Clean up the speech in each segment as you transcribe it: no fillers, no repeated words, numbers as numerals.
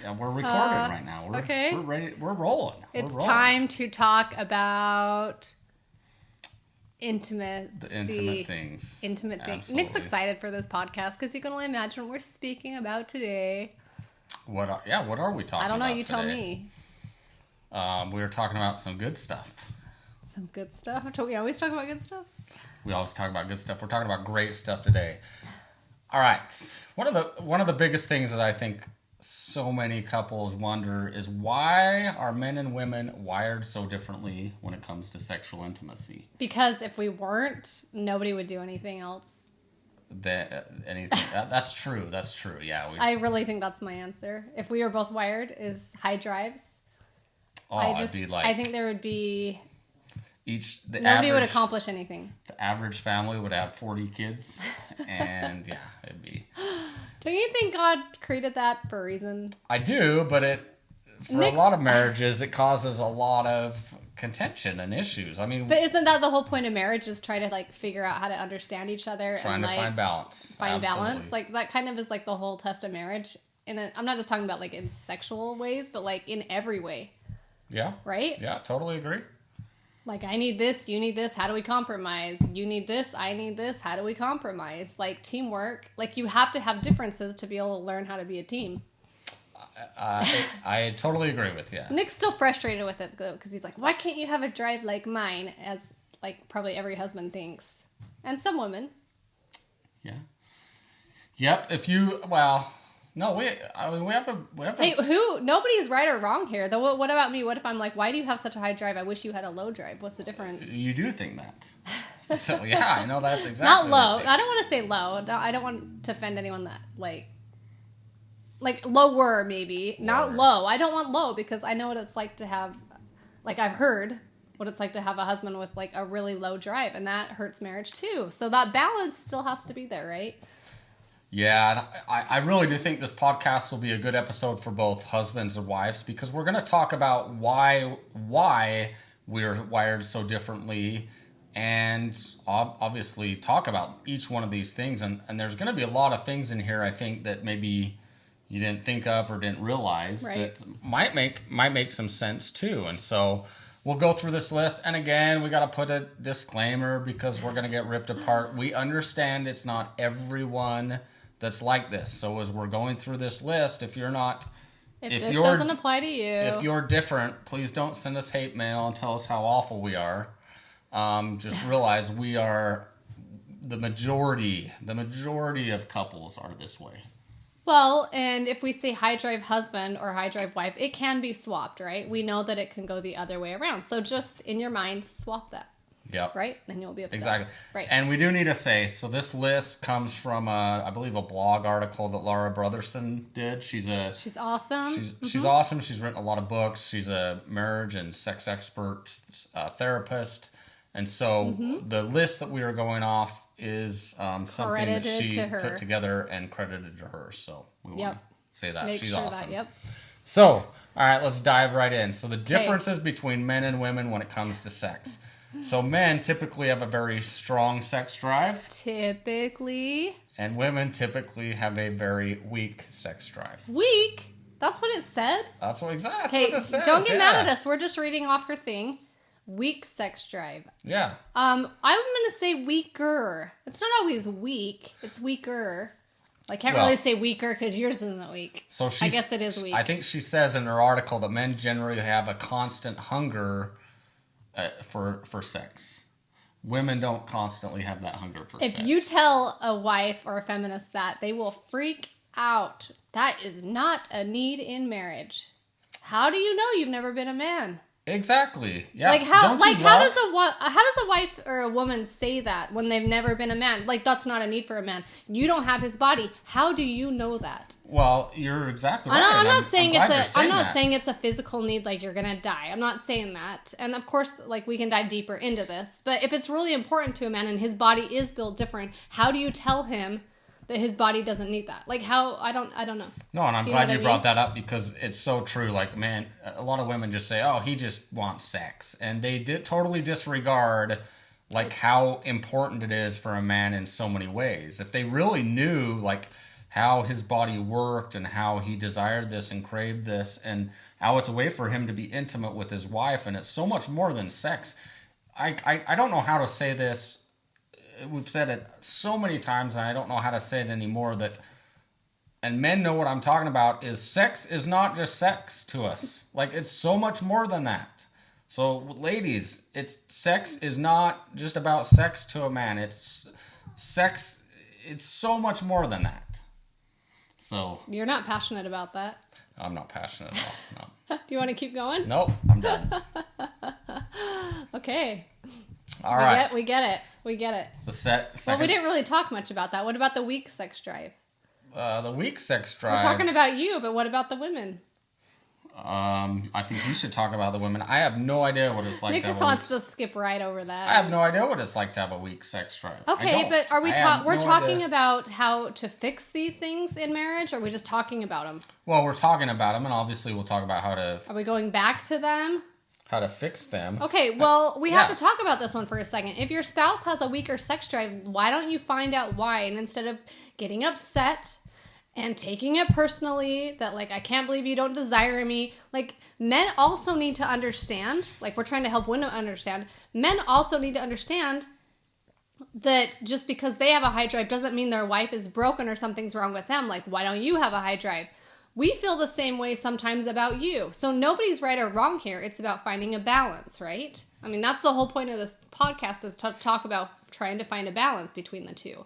Yeah, we're recording right now. Okay. We're ready. We're rolling. It's time to talk about the intimate things. Intimate things. Nick's excited for this podcast because you can only imagine what we're speaking about today. What are we talking about? I don't know. You today? tell me. We were talking about some good stuff. Some good stuff? We always talk about good stuff? We always talk about good stuff. We're talking about great stuff today. All right. One of the biggest things that I think so many couples wonder is, why are men and women wired so differently when it comes to sexual intimacy? Because if we weren't, nobody would do anything else. That's true. That's true. Yeah. I really think that's my answer. If we were both wired, is high drives. I think there would be... Nobody would accomplish anything. The average family would have 40 kids, and yeah, it'd be... Don't you think God created that for a reason? I do, but a lot of marriages, it causes a lot of contention and issues. I mean... But isn't that the whole point of marriage, is try to figure out how to understand each other? Trying to find balance. Find balance. That kind of is the whole test of marriage. I'm not just talking about in sexual ways, but in every way. Yeah. Right? Yeah, totally agree. I need this, you need this, how do we compromise? You need this, I need this, how do we compromise? Teamwork. You have to have differences to be able to learn how to be a team. I totally agree with you. Nick's still frustrated with it, though, because he's like, why can't you have a drive like mine? As, probably every husband thinks. And some women. Yeah. Yep, No, we have a... Hey, nobody's right or wrong here. Though, what about me? What if I'm like, why do you have such a high drive? I wish you had a low drive. What's the difference? You do think that. So, yeah, I know that's exactly... Not low. I don't want to say low. I don't want to offend anyone that, lower, maybe. Lower. Not low. I don't want low, because I know what it's like to have... I've heard what it's like to have a husband with, a really low drive, and that hurts marriage, too. So that balance still has to be there, right? Yeah, I really do think this podcast will be a good episode for both husbands and wives, because we're going to talk about why we're wired so differently, and obviously talk about each one of these things. And there's going to be a lot of things in here, I think, that maybe you didn't think of or didn't realize, right, that might make some sense too. And so we'll go through this list. And again, we got to put a disclaimer, because we're going to get ripped apart. We understand it's not everyone that's like this. So as we're going through this list, if this doesn't apply to you, if you're different, please don't send us hate mail and tell us how awful we are. Just realize we are the majority of couples are this way. Well, and if we say high drive husband or high drive wife, it can be swapped, right? We know that it can go the other way around. So just in your mind, swap that. Yep. Right? And you'll be upset. Exactly. Right. And we do need to say, so this list comes from, I believe, a blog article that Laura Brotherson did. She's awesome. She's awesome. She's written a lot of books. She's a marriage and sex expert, therapist. And so the list that we are going off is something that she put together and credited to her. So we want to say that. She's awesome. So, all right, let's dive right in. So the differences between men and women when it comes to sex. So men typically have a very strong sex drive. Typically. And women typically have a very weak sex drive. Weak? That's what it said? That's what it says. Don't get mad at us. We're just reading off her thing. Weak sex drive. Yeah. I'm going to say weaker. It's not always weak. It's weaker. I can't really say weaker because yours isn't weak. So I guess it is weak. I think she says in her article that men generally have a constant hunger for sex. Women don't constantly have that hunger for sex. If you tell a wife or a feminist that, they will freak out. That is not a need in marriage. How do you know you've never been a man? Exactly. Yeah. How does a wife or a woman say that when they've never been a man? That's not a need for a man. You don't have his body. How do you know that? Well, you're exactly right. I'm not saying it's a physical need, you're gonna die. I'm not saying that. And of course, we can dive deeper into this. But if it's really important to a man and his body is built different, how do you tell him that his body doesn't need that? I don't know. No, and I'm glad you brought that up, because it's so true. Man, a lot of women just say, oh, he just wants sex. And they totally disregard how important it is for a man in so many ways. If they really knew, how his body worked and how he desired this and craved this, and how it's a way for him to be intimate with his wife. And it's so much more than sex. I don't know how to say this. We've said it so many times, and I don't know how to say it anymore, that, and men know what I'm talking about, is sex is not just sex to us. Like, it's so much more than that. So, ladies, sex is not just about sex to a man. It's sex, it's so much more than that. So. You're not passionate about that. I'm not passionate at all, no. You want to keep going? Nope, I'm done. Okay. All right. We get it. The second. Well, we didn't really talk much about that. What about the weak sex drive? The weak sex drive. We're talking about you, but what about the women? I think you should talk about the women. I have no idea what it's like Nick to have just wants to skip right over that. I have no idea what it's like to have a weak sex drive. Okay, but are we we're talking about how to fix these things in marriage, or are we just talking about them? Well, we're talking about them, and obviously we'll talk about how to... Are we going back to them? How to fix them. Okay, well, we have to talk about this one for a second. If your spouse has a weaker sex drive, why don't you find out why? And instead of getting upset and taking it personally, that, like, I can't believe you don't desire me. Like, men also need to understand, like, we're trying to help women understand, men also need to understand that just because they have a high drive doesn't mean their wife is broken or something's wrong with them. Like, why don't you have a high drive? We feel the same way sometimes about you. So nobody's right or wrong here. It's about finding a balance, right? I mean, that's the whole point of this podcast, is to talk about trying to find a balance between the two.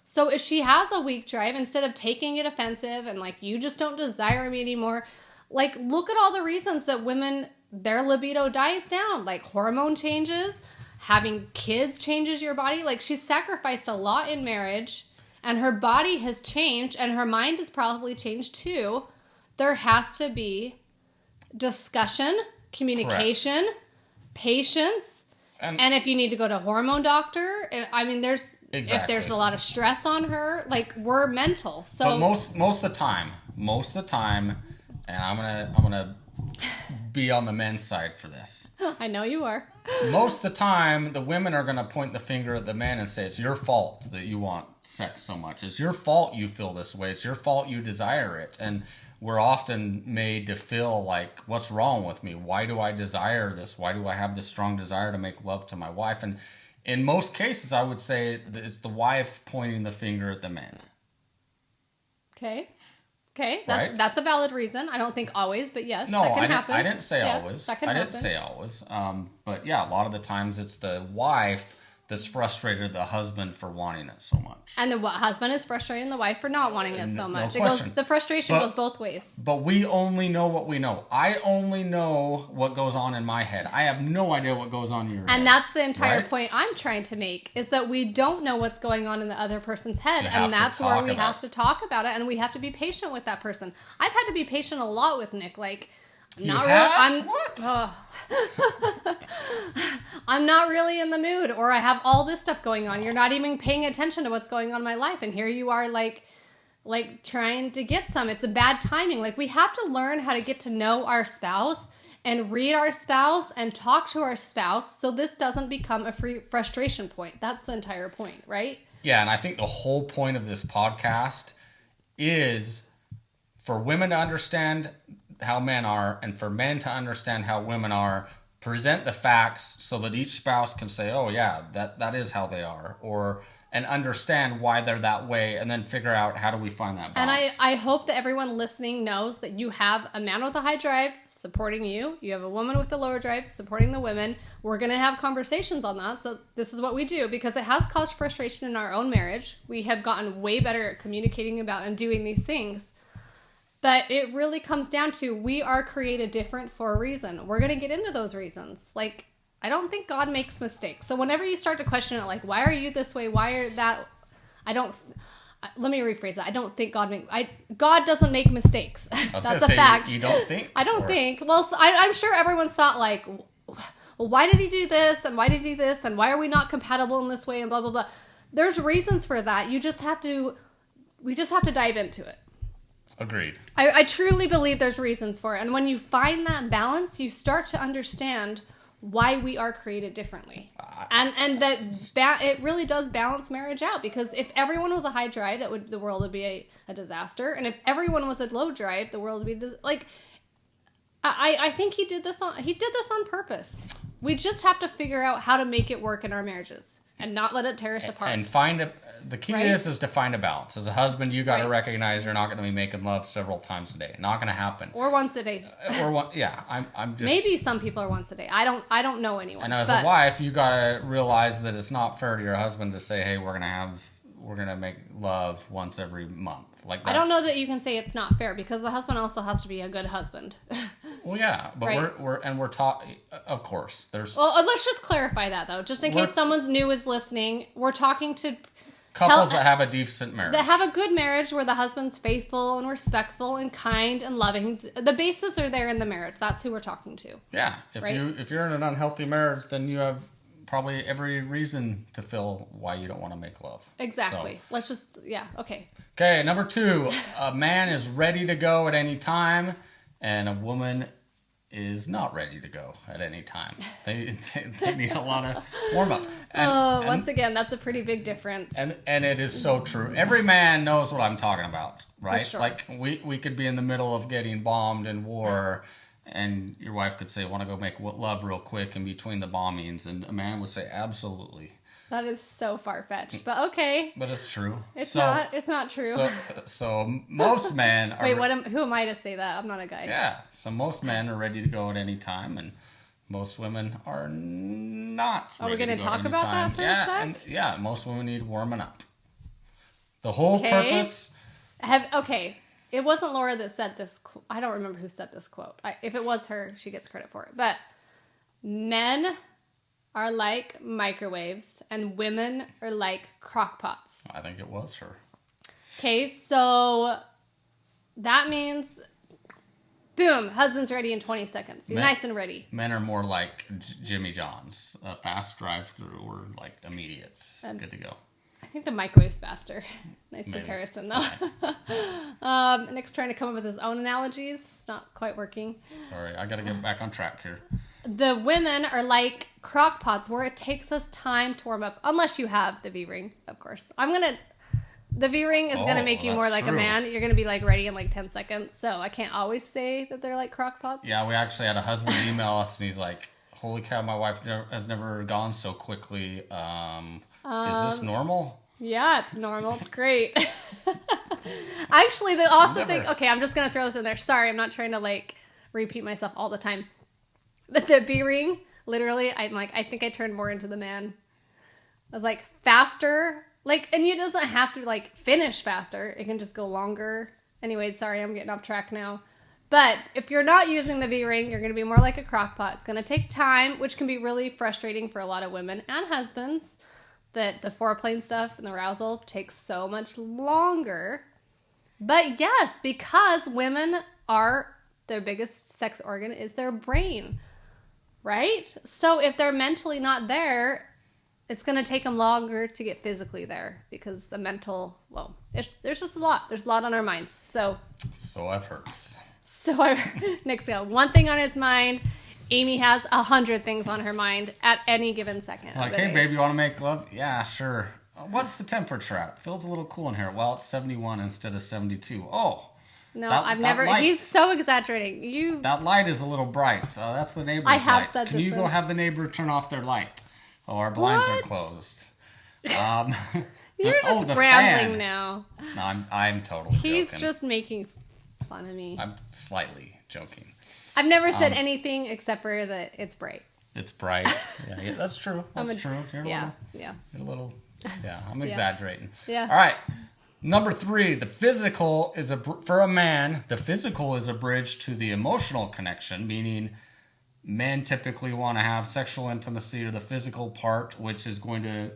So if she has a weak drive, instead of taking it offensive and like, you just don't desire me anymore, like, look at all the reasons that women, their libido dies down. Like, hormone changes, having kids changes your body. Like, she's sacrificed a lot in marriage, and her body has changed, and her mind has probably changed too. There has to be discussion, communication, patience, and if you need to go to a hormone doctor, I mean, if there's a lot of stress on her, like, we're mental. So, but most of the time, and I'm gonna be on the men's side for this. I know you are. Most of the time, the women are gonna point the finger at the men and say, it's your fault that you want sex so much. It's your fault you feel this way. It's your fault you desire it. And we're often made to feel like, what's wrong with me? Why do I desire this? Why do I have this strong desire to make love to my wife? And in most cases, I would say it's the wife pointing the finger at the men. Okay, that's a valid reason. I don't think always, but yes, that can happen. I didn't say always. That can happen. I didn't say always. But yeah, a lot of the times it's the wife that's frustrated the husband for wanting it so much. And the husband is frustrating the wife for not wanting it so much. No, the frustration goes both ways. But we only know what we know. I only know what goes on in my head. I have no idea what goes on in your head. And that's the entire point I'm trying to make, is that we don't know what's going on in the other person's head. And that's where we have to talk about it, and we have to be patient with that person. I've had to be patient a lot with Nick. Like, I'm not really in the mood, or I have all this stuff going on. You're not even paying attention to what's going on in my life, and here you are, like trying to get some. It's a bad timing. Like, we have to learn how to get to know our spouse and read our spouse and talk to our spouse, so this doesn't become a frustration point. That's the entire point, right? Yeah, and I think the whole point of this podcast is for women to understand how men are, and for men to understand how women are, present the facts so that each spouse can say, oh yeah, that is how they are, and understand why they're that way, and then figure out how do we find that balance. And I hope that everyone listening knows that you have a man with a high drive supporting you. You have a woman with a lower drive supporting the women. We're going to have conversations on that. So this is what we do, because it has caused frustration in our own marriage. We have gotten way better at communicating about and doing these things. But it really comes down to, we are created different for a reason. We're going to get into those reasons. Like, I don't think God makes mistakes. So whenever you start to question it, like, why are you this way? Why are that? Let me rephrase that. I don't think God doesn't make mistakes. That's a fact. You don't think? I don't think. Well, I'm sure everyone's thought, like, well, why did he do this? And why did he do this? And why are we not compatible in this way? And blah, blah, blah. There's reasons for that. We just have to dive into it. Agreed. I truly believe there's reasons for it. And when you find that balance, you start to understand why we are created differently. And that it really does balance marriage out, because if everyone was a high drive, the world would be a disaster. And if everyone was a low drive, the world would be like, I think he did this on purpose. We just have to figure out how to make it work in our marriages and not let it tear us apart. And the key is to find a balance. As a husband, you got to recognize you're not going to be making love several times a day. Not going to happen. Or once a day. I'm just, maybe some people are once a day. I don't know anyone. And as a wife, you got to realize that it's not fair to your husband to say, "Hey, we're going to make love once every month." Like, I don't know that you can say it's not fair, because the husband also has to be a good husband. Well, yeah, but we're talking. Of course, there's. Well, let's just clarify that though, just in case someone's new is listening. We're talking to couples that have a decent marriage, that have a good marriage where the husband's faithful and respectful and kind and loving. The bases are there in the marriage. That's who we're talking to. Yeah, if you're in an unhealthy marriage, then you have probably every reason to feel why you don't want to make love. Exactly. So, let's just okay. Okay, number 2, a man is ready to go at any time, and a woman is not ready to go at any time. They need a lot of warm up. Once again, that's a pretty big difference. And it is so true. Every man knows what I'm talking about, right? For sure. Like we could be in the middle of getting bombed in war, and your wife could say, "Want to go make love real quick in between the bombings?" And a man would say, "Absolutely." That is so far-fetched, but okay. But it's true. It's not true. So most men are... Wait, who am I to say that? I'm not a guy. Yeah, so most men are ready to go at any time, and most women are not ready. Are we going to talk about that for a sec? Most women need warming up. The whole purpose... It wasn't Laura that said this. I don't remember who said this quote. If it was her, she gets credit for it. But men are like microwaves and women are like crock pots. I think it was her. Okay, so that means, boom, husband's ready in 20 seconds. You're nice and ready. Men are more like Jimmy John's, a fast drive-through, or like immediate. Good to go. I think the microwave's faster. Nice Maybe. Comparison, though. Okay. Nick's trying to come up with his own analogies. It's not quite working. Sorry, I got to get back on track here. The women are like crock pots, where it takes us time to warm up, unless you have the V-ring, of course. The V-ring is going to make you more like a man. You're going to be like ready in like 10 seconds. So I can't always say that they're like crock pots. Yeah, we actually had a husband email us, and he's like, "Holy cow, my wife has never gone so quickly. Is this normal?" Yeah, it's normal. It's great. Actually, the awesome thing... Okay, I'm just going to throw this in there. Sorry, I'm not trying to like repeat myself all the time. But the B-ring, literally, I think I turned more into the man. I was like, faster. Like, and it doesn't have to like finish faster. It can just go longer. Anyways, sorry, I'm getting off track now. But if you're not using the V-ring, you're going to be more like a crock pot. It's going to take time, which can be really frustrating for a lot of women and husbands. That the foreplay and stuff and the arousal takes so much longer. But yes, because women their biggest sex organ is their brain, right? So if they're mentally not there, it's going to take them longer to get physically there, because the mental, there's just a lot. There's a lot on our minds. So I've heard. Nick's got one thing on his mind. Amy has 100 things on her mind at any given second. Like, hey, baby, you want to make love? Yeah, sure. What's the temperature at? Feels a little cool in here. Well, it's 71 instead of 72. Oh. No, I've never... He's so exaggerating. That light is a little bright. That's the neighbor's light. I have said this. Can you go have the neighbor turn off their light? Oh, our blinds are closed. You're just rambling now. No, I'm totally joking. He's just making fun of me. I'm slightly joking. I've never said anything except for that it's bright. It's bright. Yeah, that's true. That's true. You're a little... Yeah, I'm exaggerating. Yeah. All right. Number 3, the physical is for a man, the physical is a bridge to the emotional connection, meaning men typically want to have sexual intimacy or the physical part, which is going to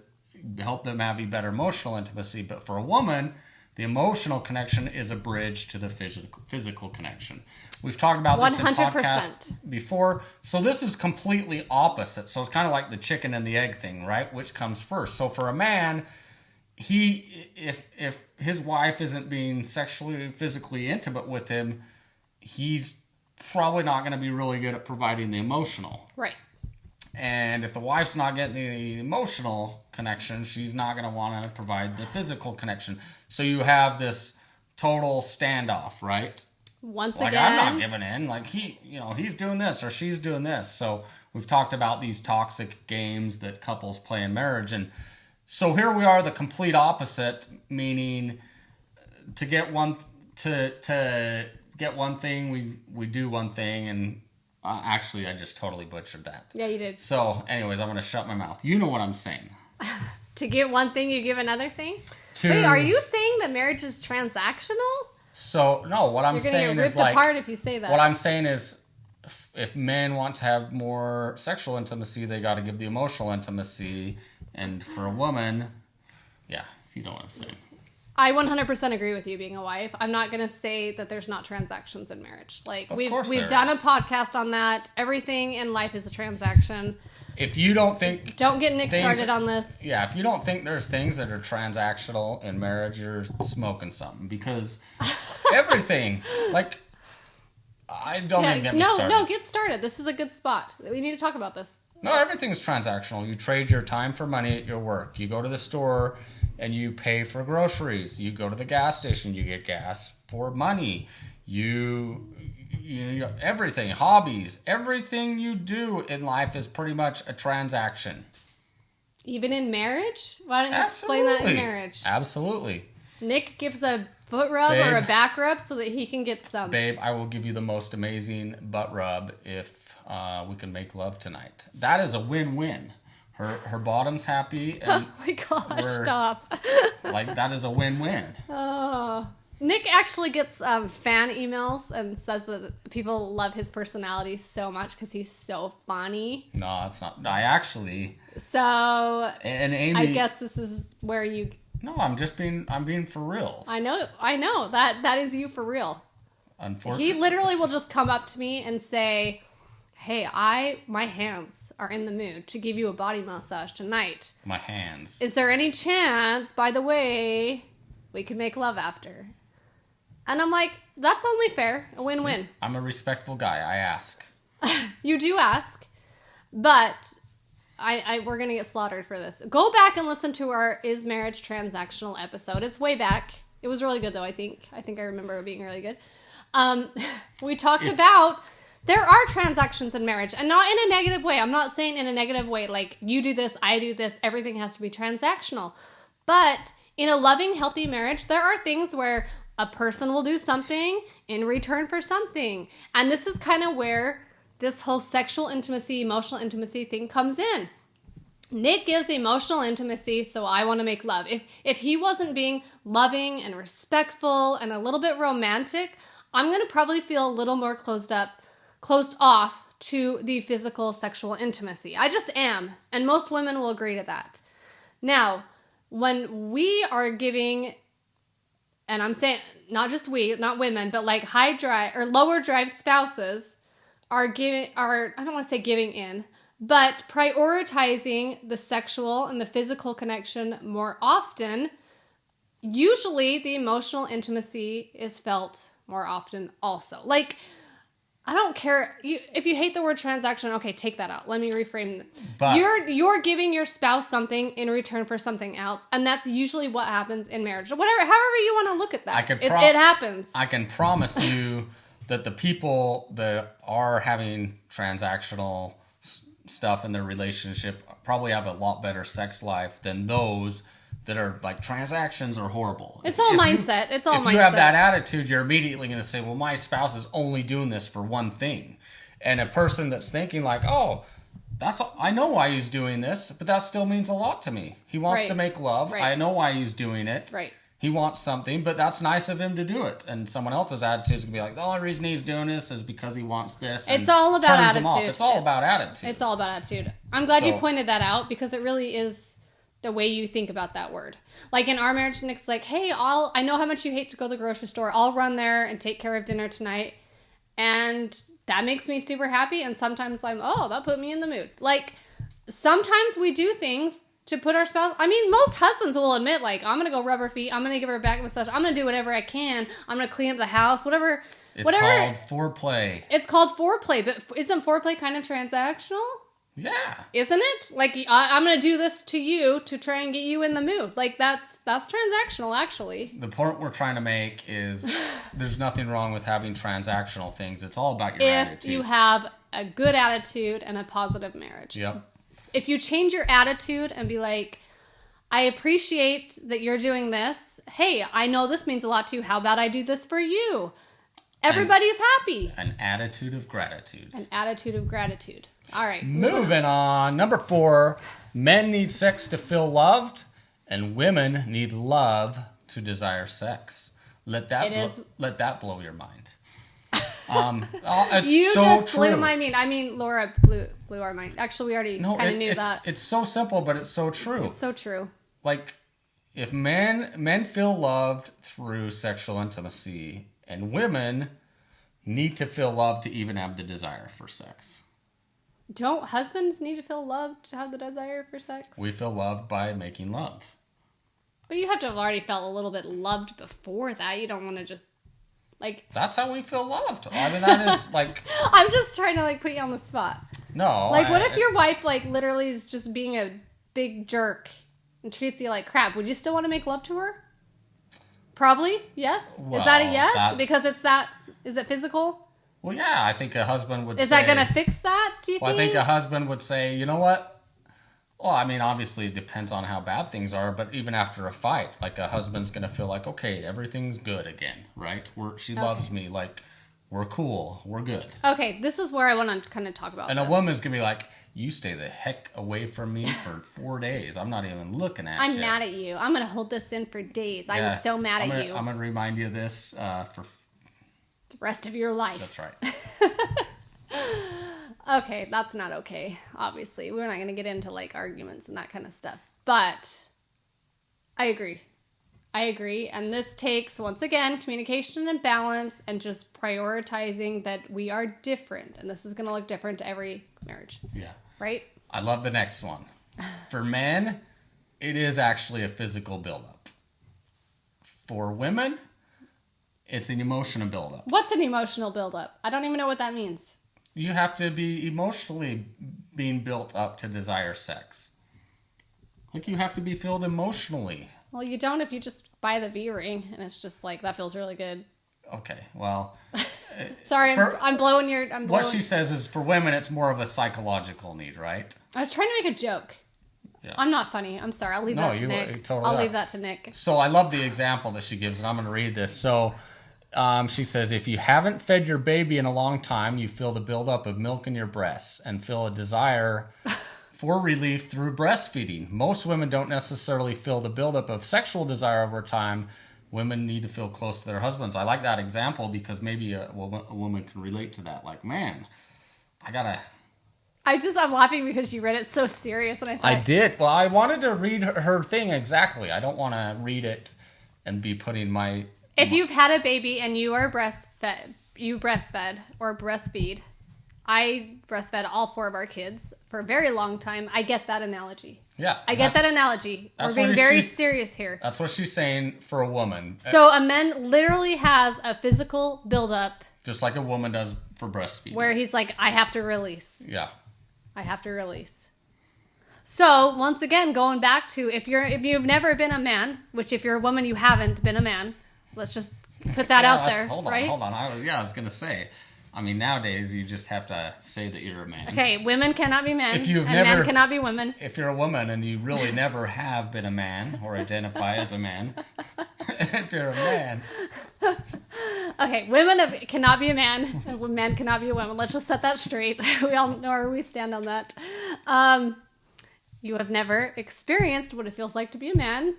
help them have a better emotional intimacy. But for a woman, the emotional connection is a bridge to the physical connection. We've talked about this 100%. In podcasts before. So this is completely opposite. So it's kind of like the chicken and the egg thing, right? Which comes first? So for a man, if his wife isn't being sexually, physically intimate with him, he's probably not going to be really good at providing the emotional. Right. And if the wife's not getting the emotional connection, she's not going to want to provide the physical connection. So you have this total standoff, right? Once like, again, I'm not giving in. Like, he's doing this or she's doing this. So we've talked about these toxic games that couples play in marriage. And so here we are, the complete opposite, meaning to get one thing, we do one thing. And actually, I just totally butchered that. Yeah, you did. So anyways, I'm going to shut my mouth. You know what I'm saying. To get one thing, you give another thing? Wait, are you saying that marriage is transactional? So, no, what I'm saying is, you're going to get ripped apart if you say that. What I'm saying is, if men want to have more sexual intimacy, they got to give the emotional intimacy. And for a woman, yeah, if you know what I'm saying. I 100% agree with you being a wife. I'm not going to say that there's not transactions in marriage. Like, we've done a podcast on that. Everything in life is a transaction. If you don't think... Don't get Nick started on this. Yeah, if you don't think there's things that are transactional in marriage, you're smoking something. Because everything, like, I don't even get me started. No, get started. This is a good spot. We need to talk about this. No, everything's transactional. You trade your time for money at your work. You go to the store and you pay for groceries. You go to the gas station, you get gas for money. You everything, hobbies, everything you do in life is pretty much a transaction. Even in marriage? Why don't you explain that in marriage? Absolutely. Nick gives a foot rub or a back rub so that he can get some. Babe, I will give you the most amazing butt rub if we can make love tonight. That is a win-win. Her bottom's happy. And oh my gosh, stop. Like, that is a win-win. Oh. Nick actually gets fan emails and says that people love his personality so much because he's so funny. No, it's not. I actually... So, and Amy, I guess this is where you... No, I'm being for real. I know. That is you for real. Unfortunately. He literally will just come up to me and say, hey, my hands are in the mood to give you a body massage tonight. My hands. Is there any chance, by the way, we could make love after? And I'm like, that's only fair. A win-win. See, I'm a respectful guy. I ask. You do ask. But we're going to get slaughtered for this. Go back and listen to our Is Marriage Transactional episode. It's way back. It was really good, though, I think. I remember it being really good. We talked about there are transactions in marriage. And not in a negative way. I'm not saying in a negative way. Like, you do this, I do this. Everything has to be transactional. But in a loving, healthy marriage, there are things where a person will do something in return for something. And this is kind of where this whole sexual intimacy, emotional intimacy thing comes in. Nick gives emotional intimacy, so I want to make love. If he wasn't being loving and respectful and a little bit romantic, I'm going to probably feel a little more closed off to the physical sexual intimacy. I just am. And most women will agree to that. Now, when we are giving... And I'm saying, not just not women, but like high drive or lower drive spouses are I don't want to say giving in, but prioritizing the sexual and the physical connection more often. Usually the emotional intimacy is felt more often also. Like, I don't care if you hate the word transaction. Okay, take that out. Let me reframe. But you're giving your spouse something in return for something else, and that's usually what happens in marriage. However you want to look at that, it happens. I can promise you that the people that are having transactional stuff in their relationship probably have a lot better sex life than those that are like, transactions are horrible. It's all mindset. If you have that attitude, you're immediately going to say, well, my spouse is only doing this for one thing. And a person that's thinking like, oh, I know why he's doing this, but that still means a lot to me. He wants to make love. Right. I know why he's doing it. Right. He wants something, but that's nice of him to do it. And someone else's attitude is going to be like, the only reason he's doing this is because he wants this. It's all about attitude. It's all about attitude. It's all about attitude. I'm glad you pointed that out because it really is the way you think about that word. Like in our marriage, Nick's like, hey, I know how much you hate to go to the grocery store. I'll run there and take care of dinner tonight. And that makes me super happy. And sometimes I'm, that put me in the mood. Like, sometimes we do things to put our spouse... I mean, most husbands will admit, like, I'm going to go rub her feet. I'm going to give her a back massage. I'm going to do whatever I can. I'm going to clean up the house. Whatever. It's called foreplay. It's called foreplay. But isn't foreplay kind of transactional? Yeah. Isn't it? Like, I'm going to do this to you to try and get you in the mood. Like, that's transactional, actually. The point we're trying to make is there's nothing wrong with having transactional things. It's all about your attitude. If you have a good attitude and a positive marriage. Yep. If you change your attitude and be like, I appreciate that you're doing this. Hey, I know this means a lot to you. How about I do this for you? Everybody's happy. An attitude of gratitude. An attitude of gratitude. All right. Moving on. Number 4, men need sex to feel loved, and women need love to desire sex. Let that blow your mind. It's you so just true. blew my mind. I mean, Laura blew our mind. Actually, we already kind of knew that. It's so simple, but it's so true. It's so true. Like, if men feel loved through sexual intimacy, and women need to feel loved to even have the desire for sex. Don't husbands need to feel loved to have the desire for sex? We feel loved by making love. But you have to have already felt a little bit loved before that. You don't want to just, like... That's how we feel loved. I mean, that is, like... I'm just trying to, like, put you on the spot. No. Like, what if your wife, like, literally is just being a big jerk and treats you like crap? Would you still want to make love to her? Probably, yes? Well, is that a yes? Because it's that... Is it physical? Well, yeah, I think a husband would say... Is that going to fix that, do you think? I think a husband would say, you know what? Well, I mean, obviously it depends on how bad things are, but even after a fight, like, a husband's going to feel like, okay, everything's good again, right? She loves me, like, we're cool, we're good. Okay, this is where I want to kind of talk about And this. a woman's going to be like, you stay the heck away from me for 4 days. I'm not even looking at you. I'm mad at you. I'm going to hold this in for days. Yeah, I'm so mad at you. I'm going to remind you of this for... the rest of your life. That's right. Okay, that's not okay. Obviously, we're not going to get into like arguments and that kind of stuff. But I agree. And this takes, once again, communication and balance and just prioritizing that we are different. And this is going to look different to every marriage. Yeah. Right? I love the next one. For men, it is actually a physical buildup. For women, it's an emotional buildup. What's an emotional buildup? I don't even know what that means. You have to be emotionally being built up to desire sex. Like, you have to be filled emotionally. Well, you don't if you just buy the V-ring and it's just like, that feels really good. Okay, well... Sorry, I'm blowing your... What she says is, for women, it's more of a psychological need, right? I was trying to make a joke. Yeah. I'm not funny. I'm sorry. I'll leave that to Nick. Totally I'll leave that to Nick. So I love the example that she gives, and I'm going to read this. So... she says, if you haven't fed your baby in a long time, you feel the buildup of milk in your breasts and feel a desire for relief through breastfeeding. Most women don't necessarily feel the buildup of sexual desire over time. Women need to feel close to their husbands. I like that example because maybe a woman can relate to that. Like, man, I'm laughing because you read it so serious. And I did. Well, I wanted to read her thing exactly. I don't want to read it and be putting my... If you've had a baby and you are breastfed or breastfeed, I breastfed all 4 of our kids for a very long time. I get that analogy. Yeah. I get that analogy. We're being very serious here. That's what she's saying for a woman. So a man literally has a physical buildup. Just like a woman does for breastfeeding. Where he's like, I have to release. Yeah. I have to release. So once again, going back to if you've never been a man, which if you're a woman, you haven't been a man. Let's just put that out there, right? Hold on. I was going to say, I mean, nowadays you just have to say that you're a man. Okay, women cannot be men, men cannot be women. If you're a woman and you really never have been a man or identify as a man, if you're a man. Okay, women cannot be a man, and men cannot be a woman. Let's just set that straight. We all know where we stand on that. You have never experienced what it feels like to be a man.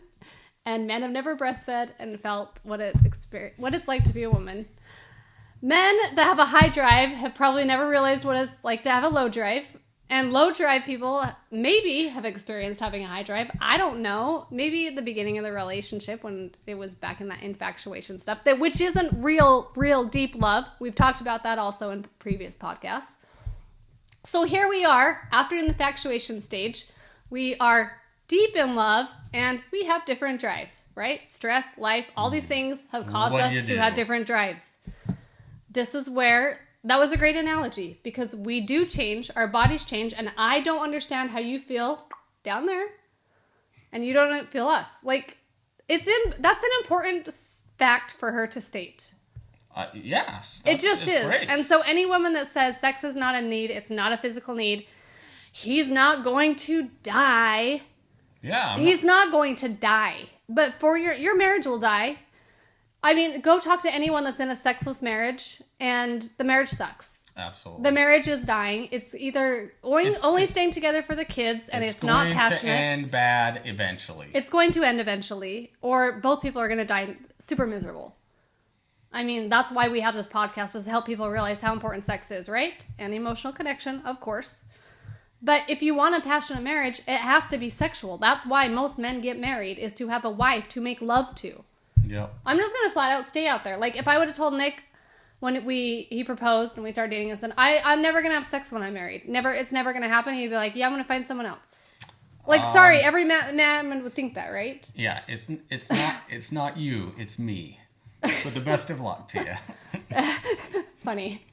And men have never breastfed and felt what it's like to be a woman. Men that have a high drive have probably never realized what it's like to have a low drive. And low drive people maybe have experienced having a high drive. I don't know. Maybe at the beginning of the relationship when it was back in that infatuation stuff, which isn't real deep love. We've talked about that also in previous podcasts. So here we are after the infatuation stage. We are deep in love, and we have different drives, right? Stress, life, all these things have caused us to have different drives. This is where That was a great analogy because we do change, our bodies change, and I don't understand how you feel down there and you don't feel us. Like, that's an important fact for her to state. Yes. It just is. Great. And so any woman that says sex is not a need, it's not a physical need, he's not going to die. Yeah. He's not going to die. But for your marriage will die. I mean, go talk to anyone that's in a sexless marriage, and the marriage sucks. Absolutely. The marriage is dying. It's either only staying together for the kids, and it's not passionate. It's going to end bad eventually. It's going to end eventually, or both people are going to die super miserable. I mean, that's why we have this podcast, is to help people realize how important sex is, right? And emotional connection, of course. But if you want a passionate marriage, it has to be sexual. That's why most men get married, is to have a wife to make love to. Yep. I'm just going to flat out stay out there. Like, if I would have told Nick when he proposed and we started dating and said, I'm never going to have sex when I'm married. It's never going to happen. He'd be like, yeah, I'm going to find someone else. Like, sorry, every man would think that, right? Yeah, it's not you, it's me. But the best of luck to you. Funny.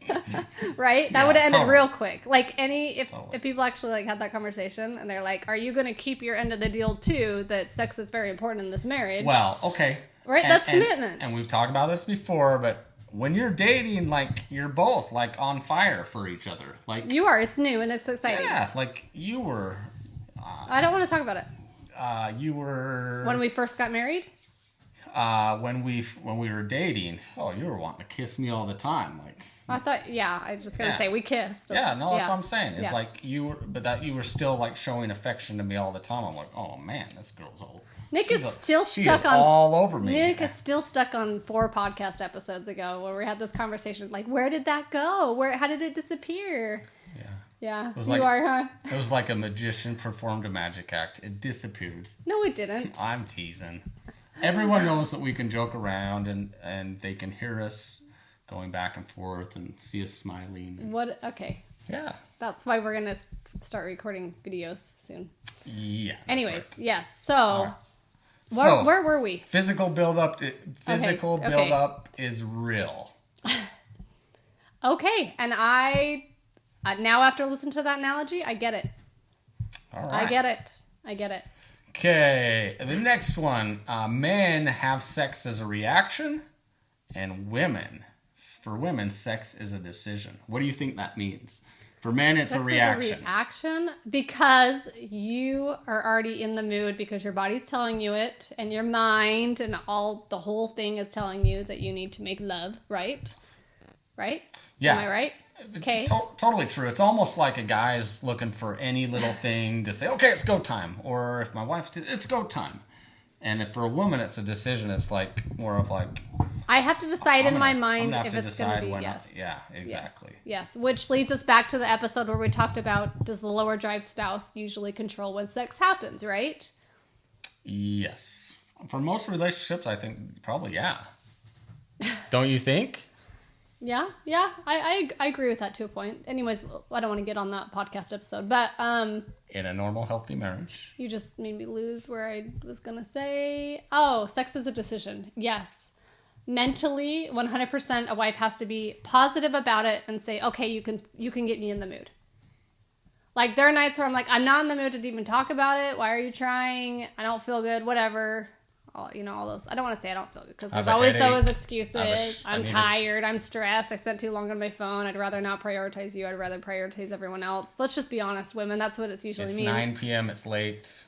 Right? That would have ended real quick. Like, if people actually like had that conversation and they're like, are you going to keep your end of the deal too, that sex is very important in this marriage? Well, okay. Right? That's commitment. And we've talked about this before, but when you're dating, like, you're both, like, on fire for each other. Like, you are. It's new and it's exciting. Yeah, like, you were... I don't want to talk about it. You were... When we first got married? When we were dating, you were wanting to kiss me all the time. Like, I thought, I was just going to say we kissed. That's what I'm saying. It's like you were still, like, showing affection to me all the time. I'm like, oh, man, this girl's old. Nick is still stuck on all over me. Nick is still stuck on 4 podcast episodes ago where we had this conversation. Like, where did that go? How did it disappear? Yeah. You are, huh? It was like a magician performed a magic act. It disappeared. No, it didn't. I'm teasing. Everyone knows that we can joke around and they can hear us going back and forth and see us smiling. Okay. Yeah. That's why we're going to start recording videos soon. Yeah. Anyways, right. Yes. So, where were we? Physical buildup buildup is real. Okay. And now after listening to that analogy, I get it. All right. I get it. Okay, the next one. Men have sex as a reaction, and for women, sex is a decision. What do you think that means? For men, it's a reaction. Sex is a reaction because you are already in the mood because your body's telling you it, and your mind and the whole thing is telling you that you need to make love, right? Right? Yeah. Am I right? Okay. Totally true. It's almost like a guy's looking for any little thing to say, okay, it's go time. Or if my wife did, it's go time. And if for a woman, it's a decision. It's like more of like... I have to decide in my mind if it's going to be yes. Yeah, exactly. Yes, which leads us back to the episode where we talked about, does the lower drive spouse usually control when sex happens, right? Yes. For most relationships, I think probably, yeah. Don't you think? Yeah, I agree with that to a point. Anyways, I don't want to get on that podcast episode, but in a normal, healthy marriage, you just made me lose where I was gonna say. Sex is a decision. Yes, mentally, 100%, a wife has to be positive about it and say, okay, you can get me in the mood. Like, there are nights where I'm like, I'm not in the mood to even talk about it. Why are you trying? I don't feel good. Whatever. All those. I don't want to say I don't feel good because there's always those excuses. I'm tired. I'm stressed. I spent too long on my phone. I'd rather not prioritize you. I'd rather prioritize everyone else. Let's just be honest, women. That's what it usually means. It's 9 p.m. It's late.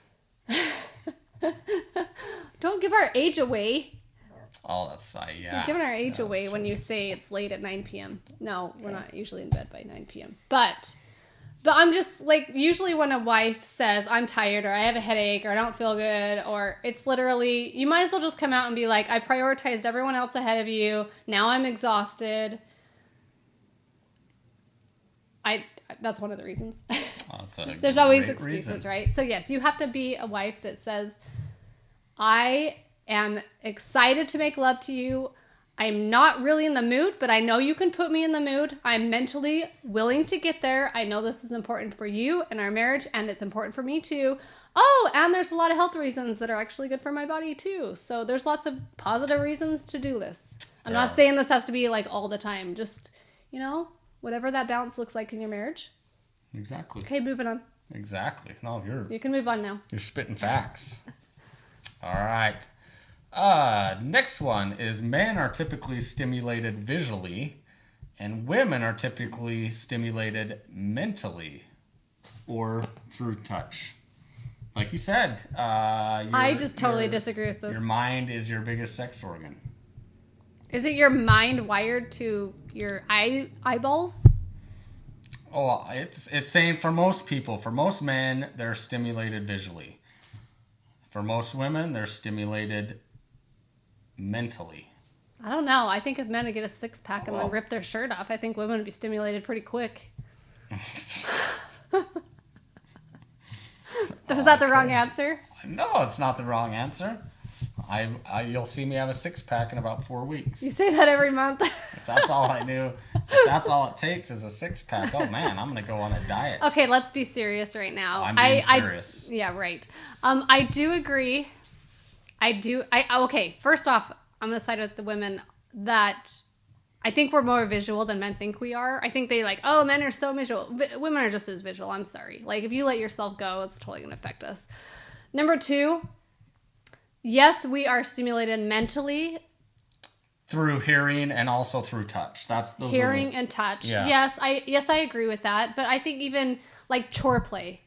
Don't give our age away. Oh, that's yeah. You're giving our age away when you say it's late at 9 p.m. No, we're not usually in bed by 9 p.m. But I'm just, like, usually when a wife says, I'm tired, or I have a headache, or I don't feel good, or it's literally, you might as well just come out and be like, I prioritized everyone else ahead of you. Now I'm exhausted. That's one of the reasons. There's always excuses, reason. Right? So yes, you have to be a wife that says, I am excited to make love to you. I'm not really in the mood, but I know you can put me in the mood. I'm mentally willing to get there. I know this is important for you and our marriage, and it's important for me too. Oh, and there's a lot of health reasons that are actually good for my body too. So there's lots of positive reasons to do this. I'm not saying this has to be like all the time. Just, whatever that balance looks like in your marriage. Exactly. Okay, moving on. Exactly. No, you can move on now. You're spitting facts. All right. Next one is men are typically stimulated visually and women are typically stimulated mentally or through touch. Like you said, I just totally disagree with this. Your mind is your biggest sex organ. Is it your mind wired to your eyeballs? Oh, it's saying for most people. For most men, they're stimulated visually. For most women, they're stimulated mentally. I don't know. I think if men would get a six-pack and then rip their shirt off, I think women would be stimulated pretty quick. Was that the wrong answer? No, it's not the wrong answer. You'll see me have a six-pack in about 4 weeks. You say that every month. If that's all I knew. If that's all it takes is a six-pack. Oh, man, I'm going to go on a diet. Okay, let's be serious right now. I'm being serious. Yeah, right. I do agree. Okay, first off, I'm going to side with the women that I think we're more visual than men think we are. I think they men are so visual. Women are just as visual. I'm sorry. Like, if you let yourself go, it's totally going to affect us. Number 2, yes, we are stimulated mentally. Through hearing and also through touch. Those hearing and touch. Yeah. Yes, I agree with that. But I think even like chore play,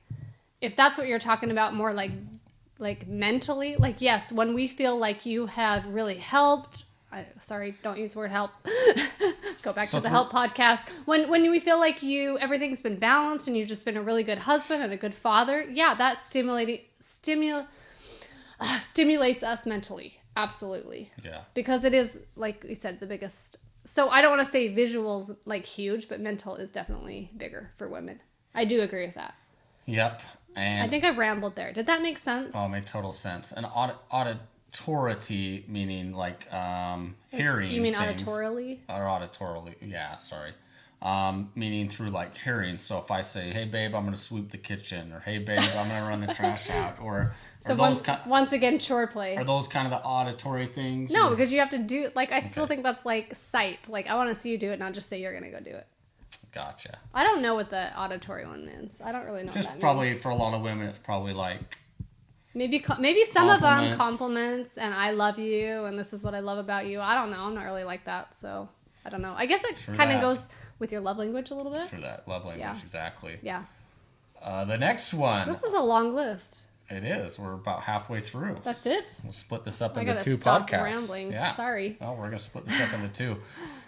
if that's what you're talking about, more like mentally, yes, when we feel like you have really helped. Sorry, don't use the word help. Go back to the help podcast. When we feel like everything's been balanced and you've just been a really good husband and a good father, yeah, that stimulates us mentally. Absolutely. Yeah. Because it is, like you said, the biggest. So I don't want to say visuals like huge, but mental is definitely bigger for women. I do agree with that. Yep. And I think I rambled there. Did that make sense? Oh, it made total sense. And auditority, meaning like hearing. You mean things, auditorily? Or auditorily. Yeah, sorry. Meaning through like hearing. So if I say, "Hey babe, I'm going to sweep the kitchen," or "Hey babe, I'm going to run the trash out," once again, chore play. Are those kind of the auditory things? No, because you have to do I still think that's like sight. Like I want to see you do it, not just say you're going to go do it. Gotcha. I don't know what the auditory one means. I don't really know. Just what that probably means. For a lot of women, it's probably like maybe some of them compliments and I love you and this is what I love about you. I don't know. I'm not really like that, so I don't know. I guess it kind of goes with your love language a little bit. For that love language, yeah. Exactly. Yeah. The next one. This is a long list. It is. We're about halfway through. That's it? We'll split this up into 2 podcasts. I gotta stop rambling. Yeah. Sorry. Well, we're going to split this up into 2.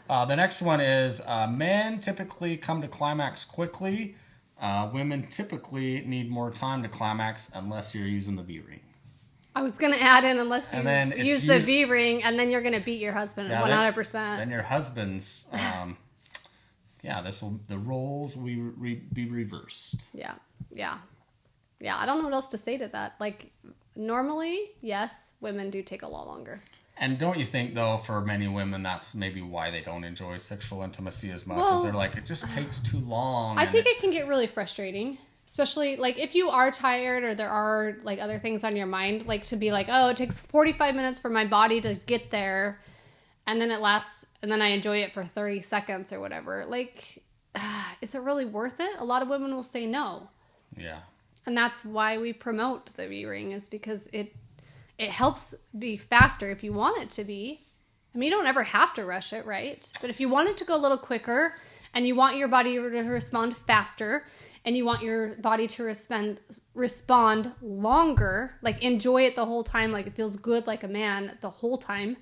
The next one is men typically come to climax quickly. Women typically need more time to climax unless you're using the V-ring. I was going to add in unless you use the V-ring and then you're going to beat your husband 100%. Then your husband's... the roles will be reversed. Yeah. I don't know what else to say to that. Like, normally, yes, women do take a lot longer. And don't you think, though, for many women, that's maybe why they don't enjoy sexual intimacy as much, as they're like, it just takes too long. I think it can get really frustrating, especially, like, if you are tired or there are, like, other things on your mind, like, to be like, oh, it takes 45 minutes for my body to get there, and then it lasts, and then I enjoy it for 30 seconds or whatever. Like, is it really worth it? A lot of women will say no. Yeah. And that's why we promote the V-ring, is because it helps be faster if you want it to be. I mean, you don't ever have to rush it, right? But if you want it to go a little quicker and you want your body to respond faster and you want your body to respond longer, like enjoy it the whole time, like it feels good like a man the whole time,